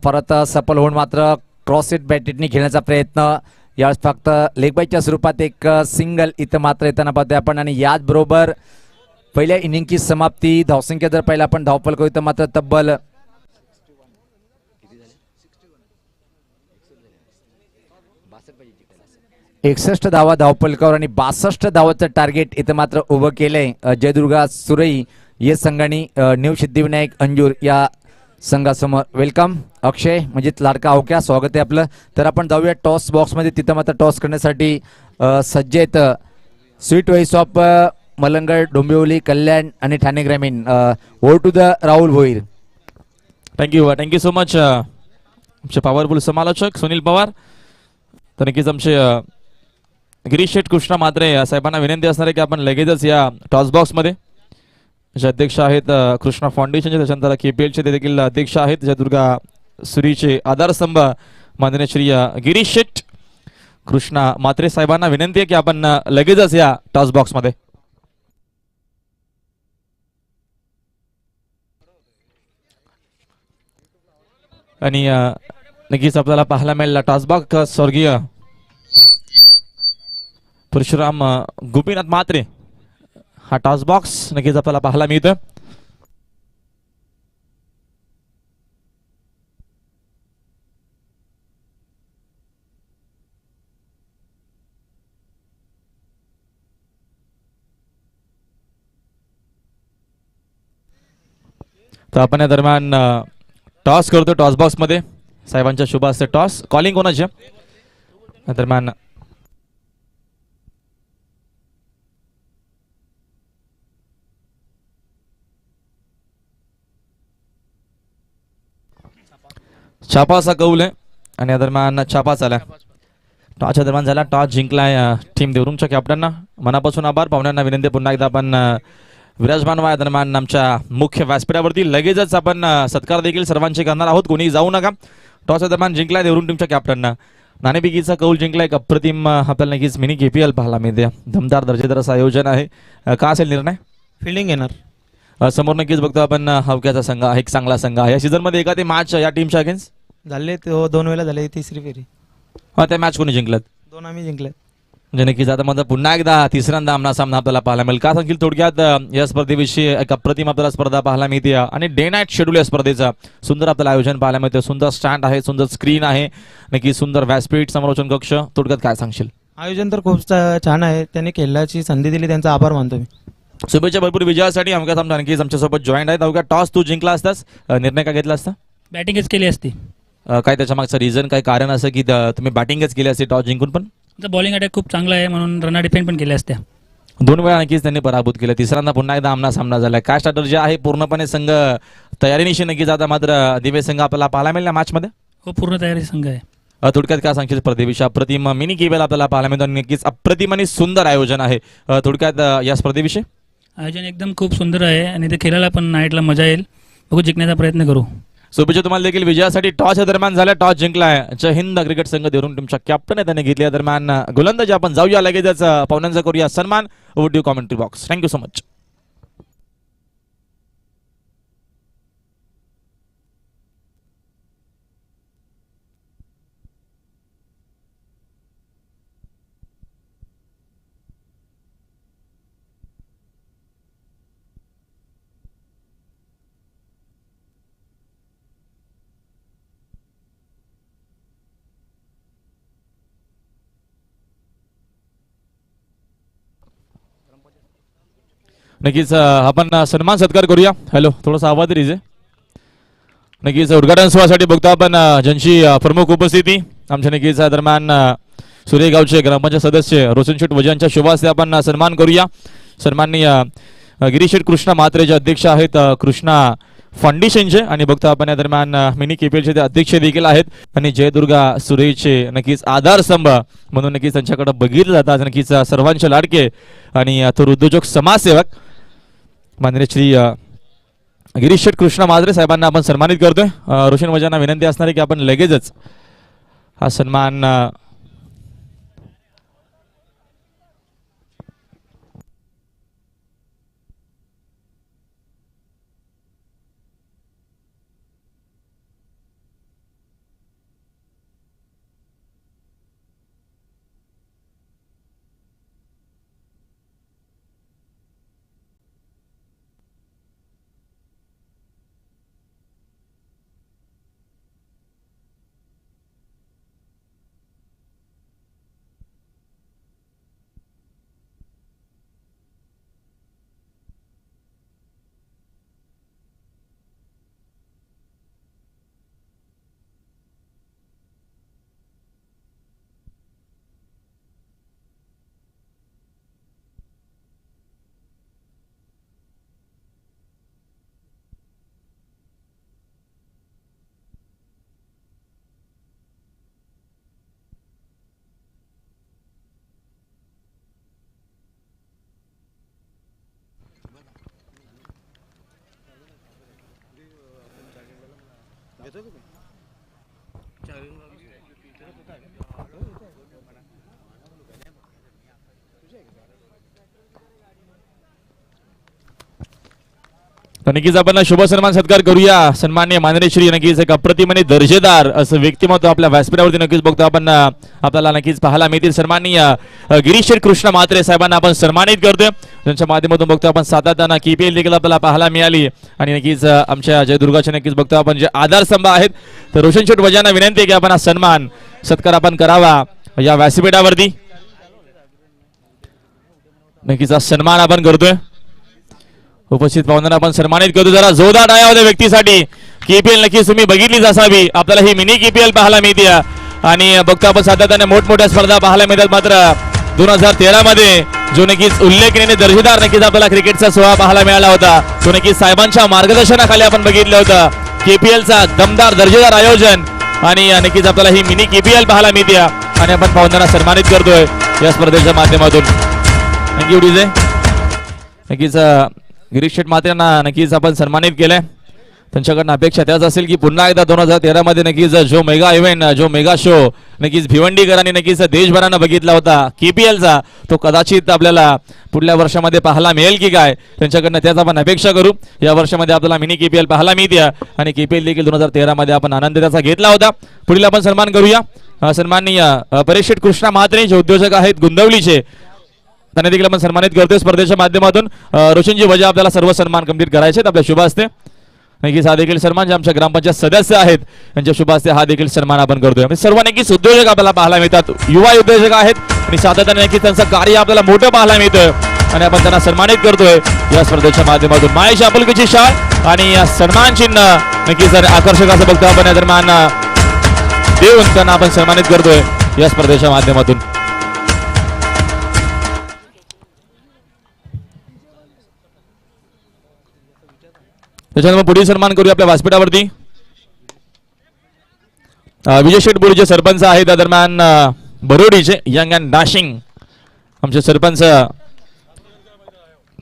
परत सफल होऊन मात्र क्रॉस सेट बॅटेटनी खेळण्याचा प्रयत्न. यावेळेस फक्त लेग बायच्या स्वरूपात एक सिंगल इथं मात्र येताना पाहतोय आपण. आणि याचबरोबर पहिल्या इनिंगची समाप्ती. धावसंख्या जर पाहिलं आपण धावफलक इथं मात्र तब्बल 61 धावा धावफलकावर आणि 62 धावाचं टार्गेट इथं मात्र उभं केलंय जयदुर्गा सुरई या संघाने न्यू सिद्धिविनायक अंजूर या संघासमोर. वेलकम अक्षय, म्हणजे लाडका अवक्या, स्वागत आहे आपलं. तर आपण जाऊया टॉस बॉक्समध्ये. तिथं मात्र टॉस करण्यासाठी सज्ज आहेत sweet voice of Malanggad, Dombivli, Kalyan आणि ठाणे ग्रामीण. Over to the Rahul Bhoir. Thank you so much आमचे पॉवरफुल समालोचक सुनील पवार. तर नक्कीच आमचे गिरीश शेठ कृष्णा मात्रे साहेबांना विनंती असणार आहे की आपण लगेचच या टॉस बॉक्समध्ये जे अध्यक्ष आहेत कृष्णा फाउंडेशनचे, त्याच्यानंतर KPLचे ते देखील अध्यक्ष आहेत जयदुर्गा सुरीचे आधारस्तंभ माननीय श्री गिरीश शेट कृष्णा मात्रे साहेबांना विनंती आहे की आपण लगेचच या टॉस बॉक्स मध्ये आणि नक्कीच आपल्याला पाहायला मिळेल टॉस बॉक्स स्वर्गीय परशुराम गोपीनाथ मात्रे हा टॉस बॉक्स नक्कीच आपल्याला पाहायला मिळतं. तर आपण या दरम्यान टॉस करतो टॉस बॉक्स मध्ये साहेबांच्या शुभ हस्ते टॉस कॉलिंग कोणाचे या दरम्यान छापा असा कौल आहे आणि या दरम्यान छापा झाला टॉसच्या दरम्यान झाला टॉस जिंकलाय टीम देवरूमच्या कॅप्टनना मनापासून आभार. पाहुण्यांना विनंती पुन्हा एकदा आपण विराजमान व्हा दरम्यान आमच्या मुख्य व्यासपीठावरती लगेचच आपण सत्कार देखील सर्वांचे करणार आहोत. कोणी जाऊ नका. टॉसच्या दरम्यान जिंकलाय देवरून टीमच्या कॅप्टनना नाणेफेकीचा कौल जिंकलाय. एक अप्रतिम आपल्याला नक्कीच मिनी KPL पाहायला मिळते. दमदार दर्जेदार असं आयोजन आहे. का असेल निर्णय फिल्डिंग येणार समोर नक्कीच बघतो आपण हवक्याचा संघ आहे एक चांगला संघ आहे. या सीझन मध्ये एखादी मॅच या टीमच्या अगेन्स्ट झाले तो 2 वेळा झाले तिसरी फेरी त्या मॅच कोणी जिंकलात 2 आम्ही जिंकले. म्हणजे नक्कीच आता माझा पुन्हा एकदा तिसऱ्यांदा आमना सामना आपल्याला पाहायला मिळेल. का सांगतील थोडक्यात या स्पर्धेविषयी एक अप्रतिम आपल्याला स्पर्धा पाहायला मिळते आणि डे नाईट शेड्यूल या स्पर्धेचा सुंदर आपल्याला आयोजन पाहायला मिळते. सुंदर स्टँड आहे सुंदर स्क्रीन आहे नक्की सुंदर व्यासपीठ समालोचन कक्ष थोडक्यात काय सांगशील. आयोजन तर खूप छान आहे. त्यांनी खेळण्याची संधी दिली त्यांचा आभार मानतो मी. शुभेच्छा भरपूर विजयासाठी. अवघ्या सामना नक्कीच आमच्यासोबत जॉईन आहेत. अवघ्या टॉस तू जिंकला असतास निर्णय काय घेतला असता. बॅटिंगच केली असती. काय त्याच्या मागचं रिझन काय कारण असं की तुम्ही बॅटिंगच केली असते टॉस जिंकून पण बॉलिंग अटॅक खूप चांगला आहे म्हणून रना डिफेंड पण केल्या असत्या. 2 वेळा नक्कीच त्यांनी पराभूत केलं. तिसऱ्यांदा पुन्हा एकदा आमना सामना झाला. काय स्ट्रॅटर्जी आहे पूर्णपणे संघ तयारीनिशी नक्कीच आता मात्र दिवे संघ आपल्याला पाहायला मिळेल मॅच मध्ये. हो पूर्ण तयारी संघ आहे. थोडक्यात काय सांगशील स्पर्धेविषयी. अप्रतिम मिनी KPL आपल्याला पाहायला मिळतो आणि नक्कीच अप्रतिम आणि सुंदर आयोजन आहे. थोडक्यात या स्पर्धेविषयी आयोजन एकदम खूप सुंदर आहे आणि ते खेळायला पण नाईटला मजा येईल. बघू जिंकण्याचा प्रयत्न करू. शुभेच्छा तुम्हाला देखील विजयासाठी. टॉसच्या दरम्यान झाला टॉस जिंकलाय जय हिंद क्रिकेट संघ देवरून टीमच्या कॅप्टन आहे त्याने घेतल्या दरम्यान गोलंदाजी आपण जाऊया लगेचच पाहुण्यांचा करूया सन्मान. Over to commentary box. Thank you so much. नक्कीच आपण सन्मान सत्कार करूया. हॅलो थोडासा आवाज रिजे. नक्कीच उद्घाटन सोहळ्यासाठी बघतो आपण ज्यांची प्रमुख उपस्थिती आमच्या नक्कीच दरम्यान सुरेगावचे ग्रामपंचायत सदस्य रोशन शेठ वजांच्या शुभ हस्ते आपण सन्मान करूया. सन्माननीय गिरीश शेठ कृष्णा मात्रे जे अध्यक्ष आहेत कृष्णा फाउंडेशनचे आणि बघतो आपण या दरम्यान मिनी KPLचे ते अध्यक्ष देखील आहेत आणि जयदुर्गा सुरेचे नक्कीच आधारस्तंभ म्हणून नक्कीच त्यांच्याकडे बघितलं जातात. नक्कीच सर्वांचे लाडके आणि थोर उद्योजक समाजसेवक माननीय श्री गिरीश शेठ कृष्णा मात्रे साहेबांना आपण सन्मानित करतोय. रोशन वजांना विनंती असणार आहे की आपण लगेचच हा सन्मान तर नक्कीच आपण शुभ सन्मान सत्कार करूया. सन्मान्य माननीय श्री नक्कीच एक अप्रतिम आणि दर्जेदार असं व्यक्तिमत्व आपल्या व्यासपीठावरती नक्कीच बघतो आपण. आपल्याला नक्कीच पाहायला मिळतील. सन्माननीय गिरीश कृष्ण म्हात्रे साहेबांना आपण सन्मानित करतोय. त्यांच्या माध्यमातून बघतो आपण सातत्यानं KPL देखील आपल्याला पाहायला मिळाली. आणि नक्कीच आमच्या जयदुर्गाचे नक्कीच बघतो आपण जे आधारस्तंभ आहेत. तर रोशन शेठ वजांना विनंती आहे की आपण हा सन्मान सत्कार आपण करावा या व्यासपीठावरती. नक्कीच हा सन्मान आपण करतोय. उपस्थित पाहुण्यांना आपण सन्मानित करतो. जरा जोरदार टाळ्या होत्या व्यक्तीसाठी. KPL नक्कीच तुम्ही बघितलीच असावी. आपल्याला ही मिनी KPL पाहायला मिळते आणि बघतो आपण सातत्याने मोठमोठ्या स्पर्धा पाहायला मिळतात. मात्र 2013 मध्ये जो नक्कीच उल्लेखनीय दर्जेदार नक्कीच आपल्याला क्रिकेटचा सोहळा पाहायला मिळाला होता. तो नक्कीच साहेबांच्या मार्गदर्शनाखाली आपण बघितलं होतं. KPLचा दमदार दर्जेदार आयोजन आणि नक्कीच आपल्याला ही मिनी KPL पाहायला मिळते आणि आपण पाहुण्यांना सन्मानित करतोय या स्पर्धेच्या माध्यमातून. Thank you DJ. नक्कीच गिरीश शेठ म्हात्रेंना नक्कीच आपण सन्मानित केलंय. त्यांच्याकडनं अपेक्षा त्याच असेल की पुन्हा एकदा 2013 मध्ये नक्कीच जो मेगा इव्हेंट जो मेगा शो नक्कीच भिवंडीकरांनी नक्कीच देशभरानं बघितला होता KPLचा, तो कदाचित आपल्याला पुढल्या वर्षामध्ये पाहायला मिळेल की काय, त्यांच्याकडनं त्याच आपण अपेक्षा करू. या वर्षामध्ये आपल्याला मिनी KPL पाहायला मिळते आणि KPL देखील 2013 मध्ये आपण आनंद त्याचा घेतला होता. पुढील आपण सन्मान करूया. सन्माननीय परेश कृष्णा म्हात्रे जे उद्योजक आहेत गुंदवलीचे, त्यांना देखील आपण सन्मानित करतोय स्पर्धेच्या माध्यमातून. रोशनजी वजा आपल्याला सर्व सन्मान कंप्लीट करायचे आहेत आपल्या शुभ हस्ते. नक्कीच हा देखील सन्मान जे आमच्या ग्रामपंचायत सदस्य आहेत त्यांच्या शुभ हस्ते हा देखील सन्मान आपण करतोय. म्हणजे सर्व नक्कीच उद्योजक आपल्याला पाहायला मिळतात, युवा उद्योजक आहेत आणि सातत्याने नक्कीच त्यांचं कार्य आपल्याला मोठं पाहायला मिळतंय आणि आपण त्यांना सन्मानित करतोय या स्पर्धेच्या माध्यमातून. मायेश आपुलकीची शाल आणि या सन्मान चिन्ह नक्कीच आकर्षक असं बघतो आपण या दरम्यान देऊन त्यांना आपण सन्मानित करतोय या स्पर्धेच्या माध्यमातून. त्याच्यानंतर पुढील सन्मान करूया आपल्या व्यासपीठावरती. विजय शेठ बोरीचे सरपंच आहेत त्या दरम्यान बरोडीचे यंग अँड डॅशिंग आमचे सरपंच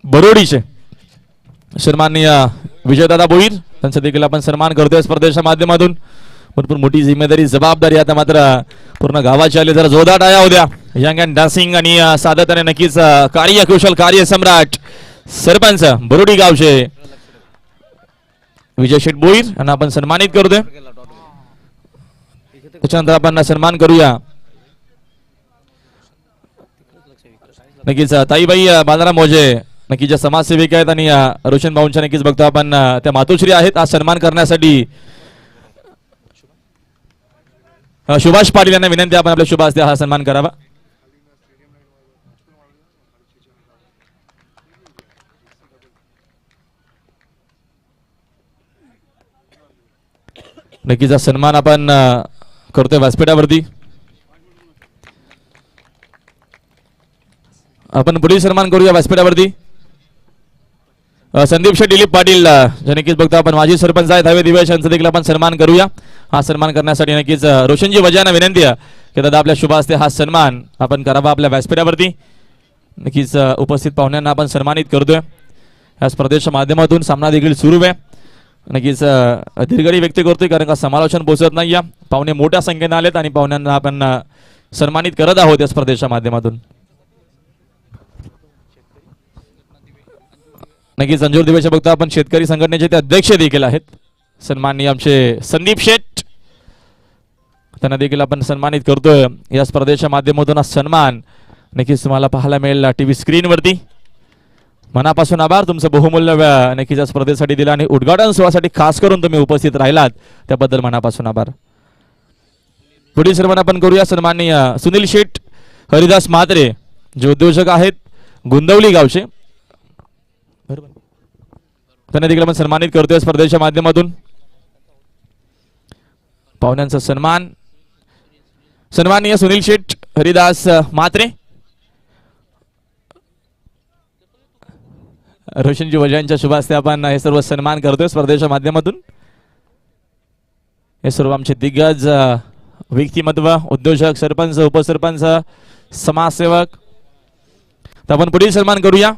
बरोडीचे सन्माननीय विजयदादा बोईर, त्यांचा देखील आपण सन्मान करतोय स्पर्धेच्या माध्यमातून. भरपूर मोठी जिम्मेदारी जबाबदारी आता मात्र पूर्ण गावाची आली. जरा जोरदार टाळ्या होत्या. यंग अँड डॅशिंग आणि सातत्याने नक्कीच कार्यकुशल कार्य सम्राट सरपंच बरोडी गावचे विजय शेठ बोईर यांना आपण सन्मानित करतोय. त्याच्यानंतर आपण सन्मान करूया नक्कीच ताईबाई बाजारा मोजे नक्कीच ज्या समाजसेविका आहेत आणि रोशन भाऊंच्या नक्कीच बघतो आपण त्या मातोश्री आहेत. आज सन्मान करण्यासाठी सुभाष पाटील यांना विनंती आपण आपल्या शुभ हस्ते हा सन्मान करावा. नक्कीच सन्मान आपण करतोय व्यासपीठावरती. आपण पुढील सन्मान करूया व्यासपीठावरती. संदीप शेठ दिलीप पाटील जे नक्कीच बघतो आपण माजी सरपंच आहेत हवे दिवेश यांचा देखील आपण सन्मान करूया. हा सन्मान करण्यासाठी नक्कीच रोशनजी वजांना विनंती आहे की दादा आपल्या शुभ हस्ते हा सन्मान आपण करावा आपल्या व्यासपीठावरती. नक्कीच उपस्थित पाहुण्यांना आपण सन्मानित करतोय या स्पर्धेच्या माध्यमातून. सामना देखील सुरू आहे. नक्कीच दीर्घडी व्यक्त करतोय कारण का समालोचन पोहोचत नाही. पाहुणे मोठ्या संख्येने आलेत आणि पाहुण्यांना आपण सन्मानित करत आहोत या स्पर्धेच्या माध्यमातून. नक्कीच अंजूर दिवेश बघतो आपण शेतकरी संघटनेचे ते अध्यक्ष देखील आहेत सन्माननीय आमचे संदीप शेठ, त्यांना देखील आपण सन्मानित करतोय या स्पर्धेच्या माध्यमातून. हा सन्मान नक्कीच तुम्हाला पाहायला मिळेल टीव्ही स्क्रीनवरती. मनापासून आभार तुमचं बहुमूल्य वेळ नक्कीच या स्पर्धेसाठी दिला आणि उद्घाटन सोहळ्यासाठी खास करून तुम्ही उपस्थित राहिलात त्याबद्दल मनापासून आभार. पुढील सन्मान आपण करूया सन्माननीय सुनील शेठ हरिदास म्हात्रे जे उद्योजक आहेत गुंदवली गावचे, त्यांना देखील आपण सन्मानित करतोय स्पर्धेच्या माध्यमातून. पाहुण्यांचा सन्मान सन्माननीय सुनील शेठ हरिदास म्हात्रे, रोशनजी वजांच्या शुभ हस्ते आपण हे सर्व सन्मान करतोय स्पर्धेच्या माध्यमातून. हे सर्व आमचे दिग्गज व्यक्तिमत्व उद्योजक सरपंच उपसरपंच समाजसेवक. तर आपण पुढील सन्मान करूया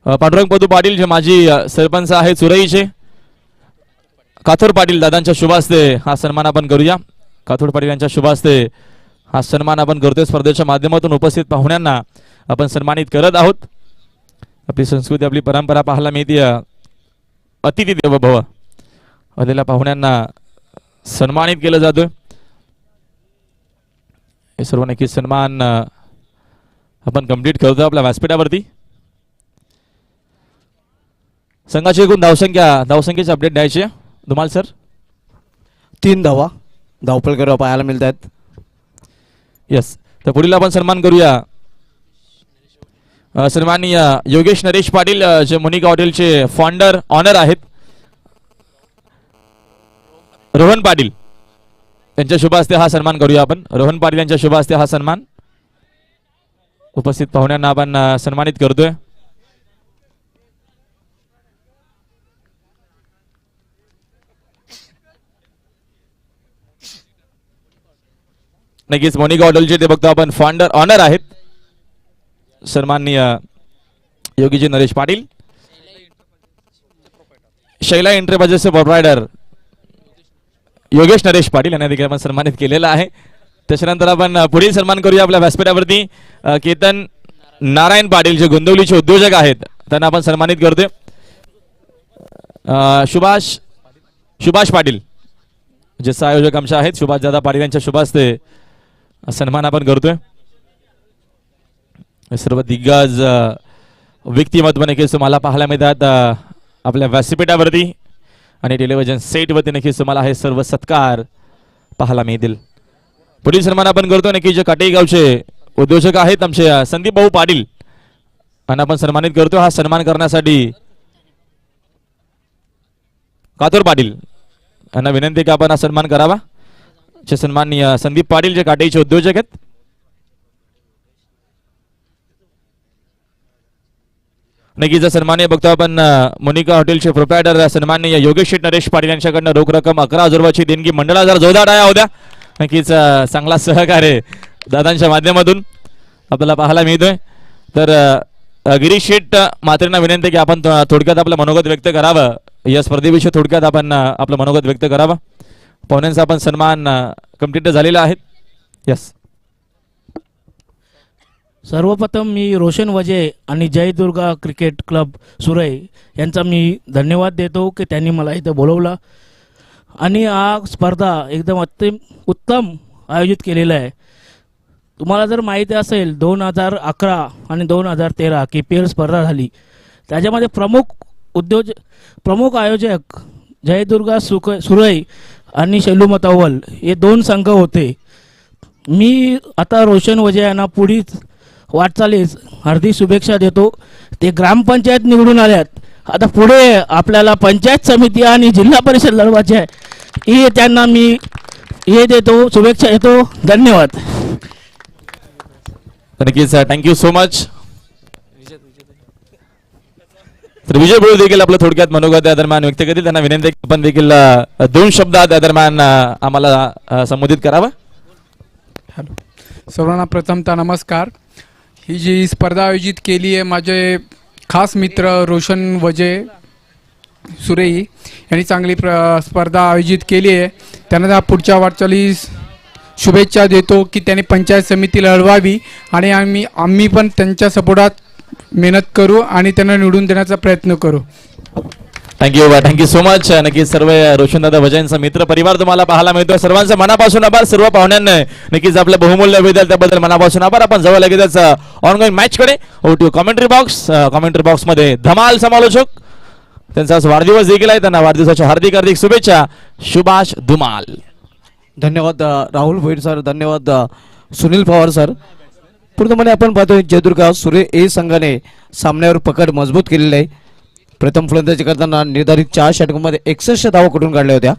पांडुरंग पदू पाटील जे माजी सरपंच आहेत सुरईचे. काथोड पाटील दादांच्या शुभ हस्ते हा सन्मान आपण करूया. काथोड पाटील यांच्या शुभ हस्ते हा सन्मान आपण करतोय स्पर्धेच्या माध्यमातून. उपस्थित पाहुण्यांना आपण सन्मानित करत आहोत. आपली संस्कृती आपली परंपरा पाहायला मिळते. अतिथी देवो भव आलेल्या पाहुण्यांना सन्मानित केलं जातं. हे सर्व नक्कीच सन्मान आपण कंप्लीट करतो आपल्या व्यासपीठावरती. संघाची एकूण धावसंख्येची अपडेट द्यायची आहे धुमाल सर. 3 धावा धावपळकर पाहायला मिळत आहेत. यस, तर पुढील आपण सन्मान करूया सन्माननीय योगेश नरेश पाटील जे मोनिका हॉटेलचे फाउंडर ऑनर आहेत. रोहन पाटील यांच्या शुभ हस्ते हा सन्मान करूया आपण. रोहन पाटील यांच्या शुभ हस्ते हा सन्मान उपस्थित पाहुण्यांना आपण सन्मानित करतोय. नक्कीच मोनिका हॉटेलचे ते बघतो आपण फाउंडर ऑनर आहेत सन्माननीय योगीजी नरेश पाटील. शैला एंटरप्राइजेसचे प्रोप्रायटर योगेश नरेश पाटील यांना देखील आपण सन्मानित केलेला आहे. त्याच्यानंतर आपण पुढील सन्मान करूया आपल्या व्यासपीठावरती केतन नारायण पाटील जे गोंदवलीचे उद्योजक आहेत त्यांना आपण सन्मानित करतोय. सुभाष पाटील जे सहआयोजक आमचे आहेत सुभाष दादा पाटील यांच्या शुभ हस्ते सन्मान आपण करतोय. सर्व दिग्गज व्यक्तिमत्व नक्कीच तुम्हाला पाहायला मिळतात आपल्या व्यासपीठावरती आणि टेलिव्हिजन सेटवरती नक्कीच तुम्हाला हे सर्व सत्कार पाहायला मिळतील. पुढील सन्मान आपण करतो नक्की जे काटेई गावचे उद्योजक आहेत आमचे संदीप भाऊ पाटील यांना आपण सन्मानित करतो. हा सन्मान करण्यासाठी कातूर पाटील यांना विनंती की आपण हा सन्मान करावा. चे सन्माननीय संदीप पाटील जे काटेईचे उद्योजक आहेत. नक्कीच सन्मान्य बघतो आपण मोनिका हॉटेलचे प्रोप्रायटर सन्माननीय योगेश नरेश पाटील यांच्याकडनं रोख रक्कम 11,000 रुपयाची देणगी मंडळाला जोरदार टाळ्या होत्या. नक्कीच चांगला सहकार्य दादांच्या माध्यमातून आपल्याला पाहायला मिळतोय. तर गिरीश शेट मात्रेंना विनंती की आपण थोडक्यात आपलं मनोगत व्यक्त करावं या स्पर्धेविषयी थोडक्यात आपण आपलं मनोगत व्यक्त करावं. पाहुण्यांचा आपण सन्मान कंप्लीट झालेला आहे. यस, सर्वप्रथम मी रोशन वजे आणि जय दुर्गा क्रिकेट क्लब सुरई यांचा मी धन्यवाद देतो की त्यांनी मला इथं बोलवलं आणि हा स्पर्धा एकदम उत्तम आयोजित केलेला आहे. तुम्हाला जर माहिती असेल 2011 आणि 2013 KPL स्पर्धा झाली. त्याच्यामध्ये प्रमुख आयोजक जयदुर्गा सुरई आणि शैलूमत अव्वल हे 2 संघ होते. मी आता रोशन वजे यांना पुढील वाटचालीस हार्दिक शुभेच्छा देतो. ते ग्रामपंचायत निवडून आल्यात. आता पुढे आपल्याला पंचायत समिती आणि जिल्हा परिषद लढवायची आहे. हे त्यांना मी देतो, शुभेच्छा देतो. धन्यवाद. नक्कीच थँक्यू सो मच. तर विजय बोलू देखील आपलं थोडक्यात मनोगत या दरम्यान व्यक्त करतील. त्यांना विनंती आपण देखील 2 शब्दात या दरम्यान आम्हाला संबोधित करावं. हॅलो, सर्वांना प्रथमतः नमस्कार. ही जी स्पर्धा आयोजित केली आहे माझे खास मित्र रोशन वजे सुरई यांनी चांगली स्पर्धा आयोजित केली आहे. त्यांना पुढच्या वाटचालीस शुभेच्छा देतो की त्यांनी पंचायत समिती लढवावी आणि आम्ही पण त्यांच्या सपोर्टात मेहनत करू आणि त्यांना निवडून देण्याचा प्रयत्न करू. Thank you so much. नक्कीच सर्व रोशनदादा वजयंचा मित्र परिवार तुम्हाला पाहायला मिळतो. सर्वांचा मनापासून आभार. सर्व पाहुण्यांना नक्कीच आपलं बहुमूल्य वेळ द्याल त्याबद्दल मनापासून आभार. आपण जवळ लगेच ऑनगोईंग मॅच कडे टू कॉमेंट्री बॉक्स मध्ये धमाल समालोचक त्यांचा आज वाढदिवस देखील आहे. त्यांना वाढदिवसाच्या हार्दिक शुभेच्छा. सुभाष धुमाल. धन्यवाद राहुल भोईर सर. धन्यवाद सुनील पवार सर. पूर्णपणे आपण पाहतोय जयदुर्गा सुरे ए संघाने सामन्यावर पकड मजबूत केलेली आहे. प्रथम फलंदाजी करताना निर्धारित 4 षटकांमध्ये 61 धावा कुठून काढल्या होत्या.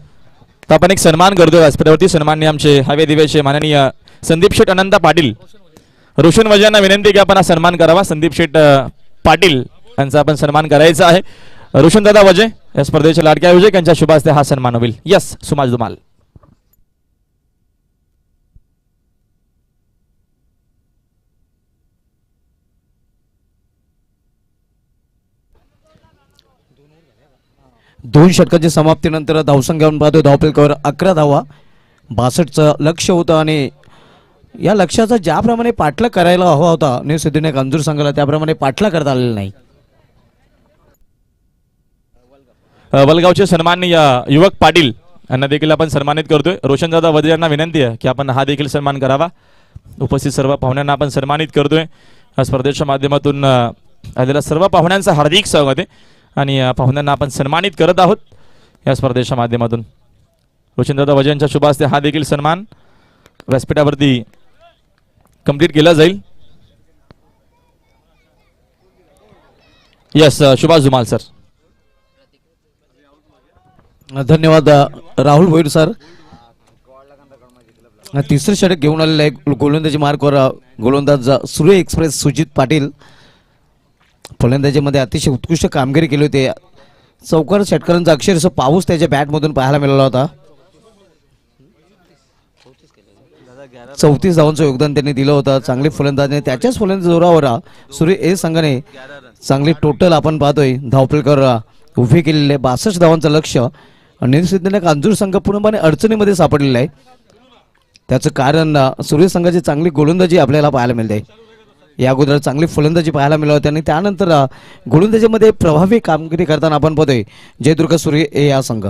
तर आपण एक सन्मान करतो व्यासपीठावरती. सन्माननीय आमचे हवे दिवेचे माननीय संदीप शेठ अनंता पाटील रोशन वजांना विनंती की आपण हा सन्मान करावा. संदीप शेठ पाटील यांचा आपण सन्मान करायचा आहे. रोशन दादा वजे या स्पर्धेचे लाडके आयोजक यांच्या शुभ हस्ते हा सन्मान होईल. यस, सुभाष धुमाल. दोन षटकाच्या समाप्तीनंतर धावसंख्यावरून पाहतोय धावफलकावर 11 धावा. 62चं लक्ष होतं आणि या लक्ष्याचा ज्याप्रमाणे पाठलाग करायला हवा होता न्यू सिद्धीने अंजूर संघाला त्याप्रमाणे पाठलाग करता आलेला नाही. वलगावचे सन्माननीय युवक पाटील यांना देखील आपण सन्मानित करतोय. रोशनदादा वजे यांना विनंती आहे की आपण हा देखील सन्मान करावा. उपस्थित सर्व पाहुण्यांना आपण सन्मानित करतोय. या स्पर्धेच्या माध्यमातून आलेल्या सर्व पाहुण्यांचं हार्दिक स्वागत आहे आणि पाहुण्यांना आपण सन्मानित करत आहोत या स्पर्धेच्या माध्यमातून. रोशनदादा वजे यांच्या शुभ हस्ते हा देखील सन्मान व्यासपीठावरती कंप्लीट केला जाईल. Yes, Subhash Jumal sir. धन्यवाद राहुल भोईर सर. तिसरं षटक घेऊन आलेलं आहे गोलंदाजी मार्कवर गोलंदाज सूर्य एक्सप्रेस सुजित पाटील. फलंदाजीमध्ये अतिशय उत्कृष्ट कामगिरी केली होती. चौकार षटकारांचा अक्षरशः पाऊस त्याच्या बॅटमधून पाहायला मिळाला होता. 34 धावांचं योगदान त्यांनी दिलं होतं. चांगली फलंदाजी त्याच्याच फलंदाजी जोरावर सूर्य ए संघाने चांगली टोटल आपण पाहतोय धावफलकावर उभी केलेले 62 धावांचं लक्ष्य. निर्सिद्धने अंजूर संघ पूर्णपणे अडचणीमध्ये सापडलेला आहे. त्याचं कारण सूर्य संघाची चांगली गोलंदाजी आपल्याला पाहायला मिळते. या अगोदर चांगली फलंदाजी पाहायला मिळाली होती आणि त्यानंतर गोलंदाजीमध्ये प्रभावी कामगिरी करताना आपण पाहतोय जयदुर्ग सूर्य ए या संघ.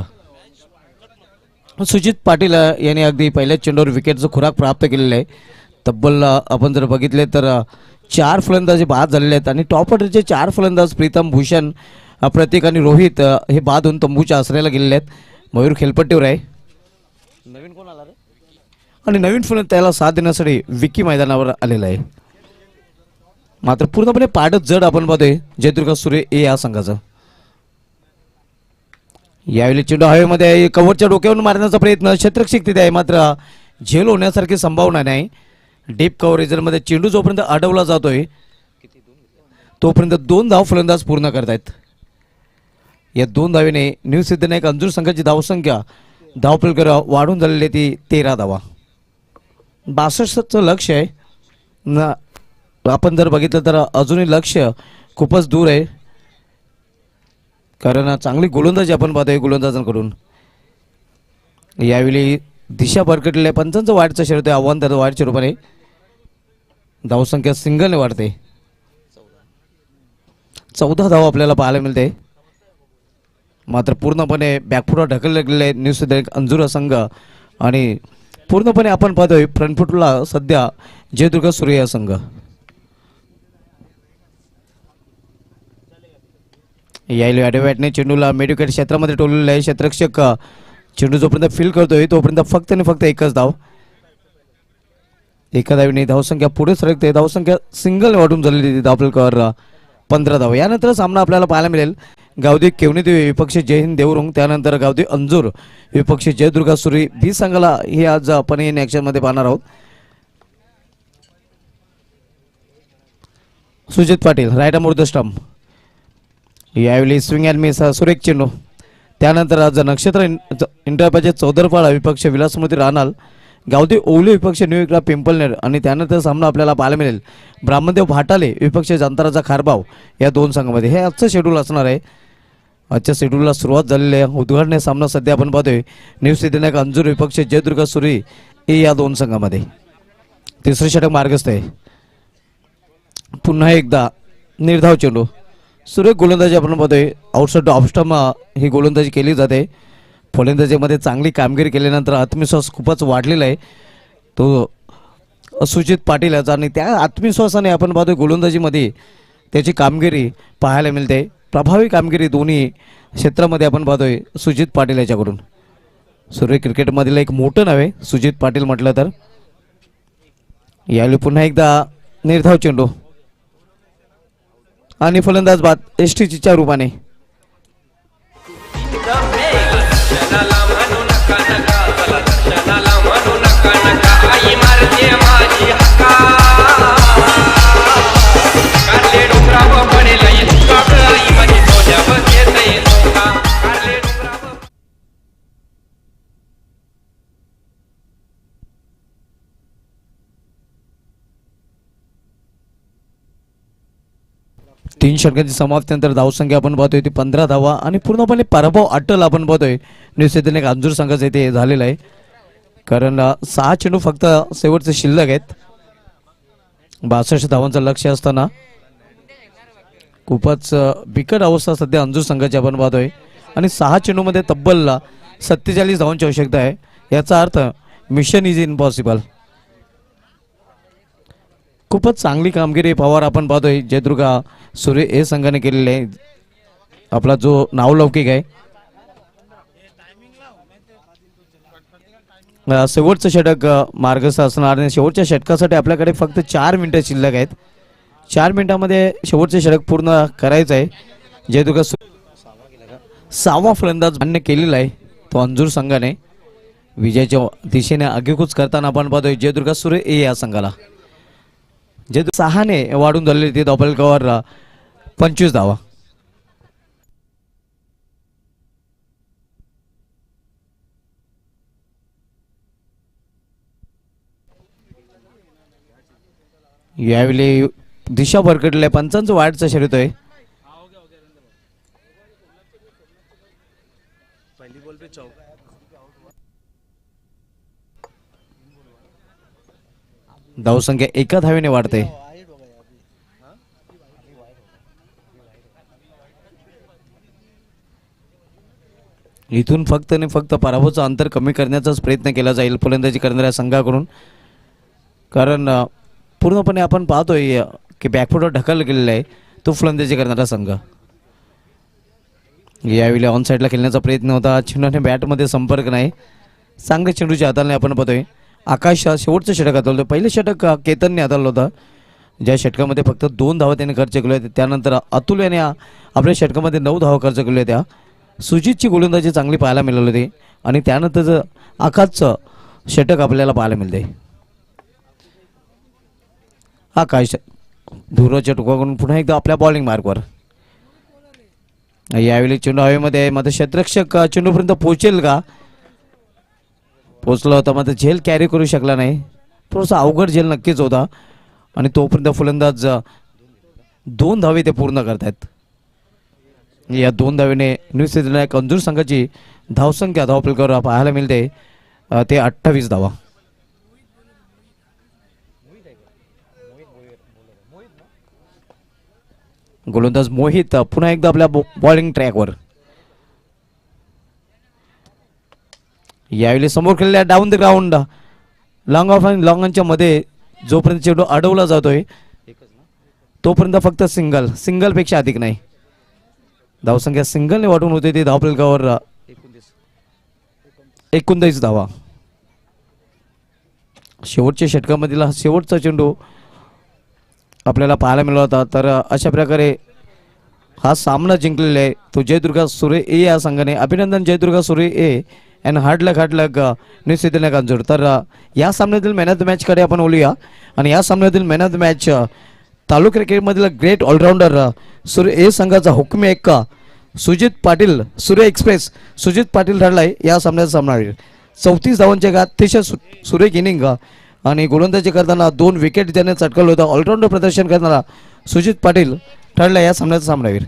सुजित पाटील यांनी अगदी पहिल्याच चेंडूवर विकेटचं खुराक प्राप्त केलेलं आहे. तब्बल आपण जर बघितले तर 4 फलंदाजी बाद झालेले आहेत आणि टॉप ऑर्डरचे 4 फलंदाज प्रीतम भूषण, प्रतीक आणि रोहित हे बाद होऊन तंबूच्या आश्रयाला गेलेले आहेत. मयूर खेलपट्टीवर आहे. नवीन कोण आला रे? आणि नवीन फलंदाज त्याला साथ देण्यासाठी विकी मैदानावर आलेला आहे. मात्र पूर्णपणे पाडत जड आपण पाहतोय जयदुर्ग सूर्य ए या संघाचं. यावेळी चेंडू हवेमध्ये कव्हरच्या डोक्यावरून मारण्याचा प्रयत्न क्षेत्ररक्षक तिथे आहे मात्र झेल होण्यासारखी संभावना नाही. डीप कव्हरेजमध्ये चेंडू जोपर्यंत अडवला जातोय तोपर्यंत 2 धाव फलंदाज पूर्ण करतायत. या 2 धावेने न्यू सिद्धनायक अंजूर संघाची धावसंख्या धावफलकर वाढून झालेली ती 13 धावा. 62चं लक्ष आहे ना. आपण जर बघितलं तर अजूनही लक्ष खूपच दूर आहे कारण चांगली गोलंदाजी आपण पाहतोय गोलंदाजांकडून. यावेळी दिशा भरकटलेल्या पंचांचं वाढचं शर्यत आहे. आव्हान त्याचं वाढच्या रूपाने धावसंख्या सिंगलने वाढते. 14 धाव आपल्याला पाहायला मिळते. मात्र पूर्णपणे बॅकफुटवर ढकलले गेलेले न्यू सिद्धनायक अंजूर संघ आणि पूर्णपणे आपण पाहतोय फ्रंटफुटला सध्या जयदुर्ग सूर्य संघ. यावेळी ॲडोबॅटने चेंडूला मेडिकेट क्षेत्रामध्ये टोललेलं आहे. क्षेत्ररक्षक चेंडू जोपर्यंत फील करतोय तोपर्यंत फक्त आणि फक्त एकच धाव. एका धावीने धावसंख्या पुढे सरकते. धावसंख्या सिंगल वाढून झालेली धावफलकावर 15 धाव. यानंतर सामना आपल्याला पाहायला मिळेल गावदी केवणीदेवी विपक्ष जय हिंद देवरुंग, त्यानंतर गावदी अंजूर विपक्ष जयदुर्गा सूर्य बी संघाला हे आज आपण इन ॲक्शनमध्ये पाहणार आहोत. Sujit Patil right arm over the stump. यावेळी स्विंग अँड मिस सुरेख चेंडू. त्यानंतर आज नक्षत्र इंटरपाचे चौदरपाडा विपक्ष विलासमूर्ती रानाल, गावदी ओवली विपक्ष न्यू इकरा पिंपलनेर आणि त्यानंतर सामना आपल्याला पाहायला मिळेल ब्राह्मणदेव भाटाले विपक्ष जांताराचा खारबाव या 2 संघामध्ये. हे आजचं शेड्यूल असणार आहे. आजच्या शेड्यूलला सुरुवात झालेली आहे. उद्घाटन सामना सध्या आपण पाहतोय न्यू सिद्धनायक अंजूर विपक्ष जयदुर्ग सूर्य ए या 2 संघामध्ये. तिसरे षटक मार्गस्थ आहे. पुन्हा एकदा निर्धाव चेंडू. सुरेख गोलंदाजी आपण पाहतोय. आउटसाइड ऑफ स्टंप ही गोलंदाजी केली जाते. फलंदाजीमध्ये चांगली कामगिरी केल्यानंतर आत्मविश्वास खूपच वाढलेला आहे तो सुजित पाटील याचा आणि त्या आत्मविश्वासाने आपण पाहतोय गोलंदाजीमध्ये त्याची कामगिरी पाहायला मिळते. प्रभावी कामगिरी दोन्ही क्षेत्रामध्ये आपण पाहतोय सुजित पाटील याच्याकडून. सूर्य क्रिकेटमधील एक मोठं नाव आहे सुजित पाटील म्हटलं तर. यावेळी पुन्हा एकदा निर्धाव चेंडू आणि फलंदाज बाद एसटीच्या रूपाने. तीन षटकांची समाप्तीनंतर धावसंख्या आपण पाहतोय ती 15 धावा आणि पूर्णपणे पराभव अट्टल आपण पाहतोय न्यू सिद्धनायक अंजूर संघाचं इथे झालेलं आहे कारण 6 चेंडू फक्त शेवटचे शिल्लक आहेत. 62 धावांचं लक्ष असताना खूपच बिकट अवस्था सध्या अंजूर संघाची आपण पाहतोय. आणि 6 चेंडूमध्ये तब्बल 47 धावांची आवश्यकता आहे. याचा अर्थ मिशन इज इम्पॉसिबल. खूपच चांगली कामगिरी पवार आपण पाहतोय जयदुर्गा सूर्य ए संघाने केलेली आहे. आपला जो नावलौकिक आहे शेवटचं षटक मार्गस्थ असणार आणि शेवटच्या षटकासाठी आपल्याकडे फक्त 4 मिनिटं शिल्लक आहेत. 4 मिनिटांमध्ये शेवटचे षटक पूर्ण करायचं आहे. जयदुर्गा 6वा फलंदाज मान्य केलेला आहे तो अंजूर संघाने. विजयाच्या दिशेने आगेकूच करताना आपण पाहतोय जयदुर्गा सूर्य ए या संघाला. जयदुर्गा 6ने वाढून झालेली ती धावफलकावर 25 धावा. यावेळी दिशा भरकटलेल्या पंचांचं वाढचं शर्यत आहे. धावसंख्या 1 धावेने वाढते. इथून फक्त आणि फक्त पराभवाचं अंतर कमी करण्याचाच प्रयत्न केला जाईल फलंदाजी करणाऱ्या संघाकडून. कारण पूर्णपणे आपण पाहतोय की बॅकफुटवर ढकल गेलेला आहे तो फलंदाजी करणारा संघ. यावेळी ऑन साईडला खेळण्याचा प्रयत्न होता. चेंडूने बॅटमध्ये संपर्क नाही. चांगल्या चेंडूच्या हाताने आपण पाहतोय आकाश शेवटचं षटक हाताळलं. पहिलं षटक केतनने हाताळलं होतं ज्या षटकामध्ये फक्त 2 धावा त्याने खर्च केल्या होत्या. त्यानंतर अतुल याने आपल्या षटकामध्ये 9 धावा खर्च केल्या होत्या. सुजितची गोलंदाजी चांगली पाहायला मिळाली होती आणि त्यानंतर आकाशचं षटक आपल्याला पाहायला मिळते. आकाश धुराच्या टोकाकडून पुन्हा एकदा आपल्या बॉलिंग मार्कवर. यावेळी चेंडू हवेमध्ये आहे. मात्र क्षेत्ररक्षक चेंडूपर्यंत पोहोचेल का? पोचला होता मात्र झेल कॅरी करू शकला नाही. थोडासा अवघड झेल नक्कीच होता आणि तोपर्यंत फलंदाज 2 धावे ते पूर्ण करतायत. या 2 धावेने न्यूझीलंड अंजूर संघाची धावसंख्या धावफलकावर पाहायला मिळते ते 28 धावा. गोलंदाज मोहित पुन्हा एकदा आपल्या बॉलिंग ट्रॅकवर. यावेळी समोर खेळलेल्या down the ground long of आणि लॉंग ऑनच्या मध्ये जोपर्यंत चेंडू अडवला जातोय तोपर्यंत फक्त सिंगल पेक्षा अधिक नाही. धावसंख्या सिंगलने वाटून होते ती धावफलकावर 19 धावा. शेवटच्या षटकामधील शेवटचा चेंडू आपल्याला पाहायला मिळाला होता. तर अशा प्रकारे हा सामना जिंकलेला आहे तो जयदुर्गा सूर्य ए या संघाने. अभिनंदन जयदुर्गा सूर्य A and hard luck New Zealand Anjur. तर या सामन्यातील मॅन ऑफ द मॅचकडे आपण बोलूया आणि या सामन्यातील मॅन ऑफ द मॅच तालुका क्रिकेटमधील ग्रेट ऑलराऊंडर सूर्य ए संघाचा हुकमी एक्का सुजित पाटील सूर्य एक्सप्रेस सुजित पाटील ठरलाय या सामन्याचा सामनावीर. 34 धावांच्या अतिशय सुरेख इनिंग आणि गोलंदाजी करताना 2 विकेट त्याने चटकवलं होतं. ऑलराऊंडर प्रदर्शन करणारा सुजित पाटील ठरला या सामन्याचा सामनावीर.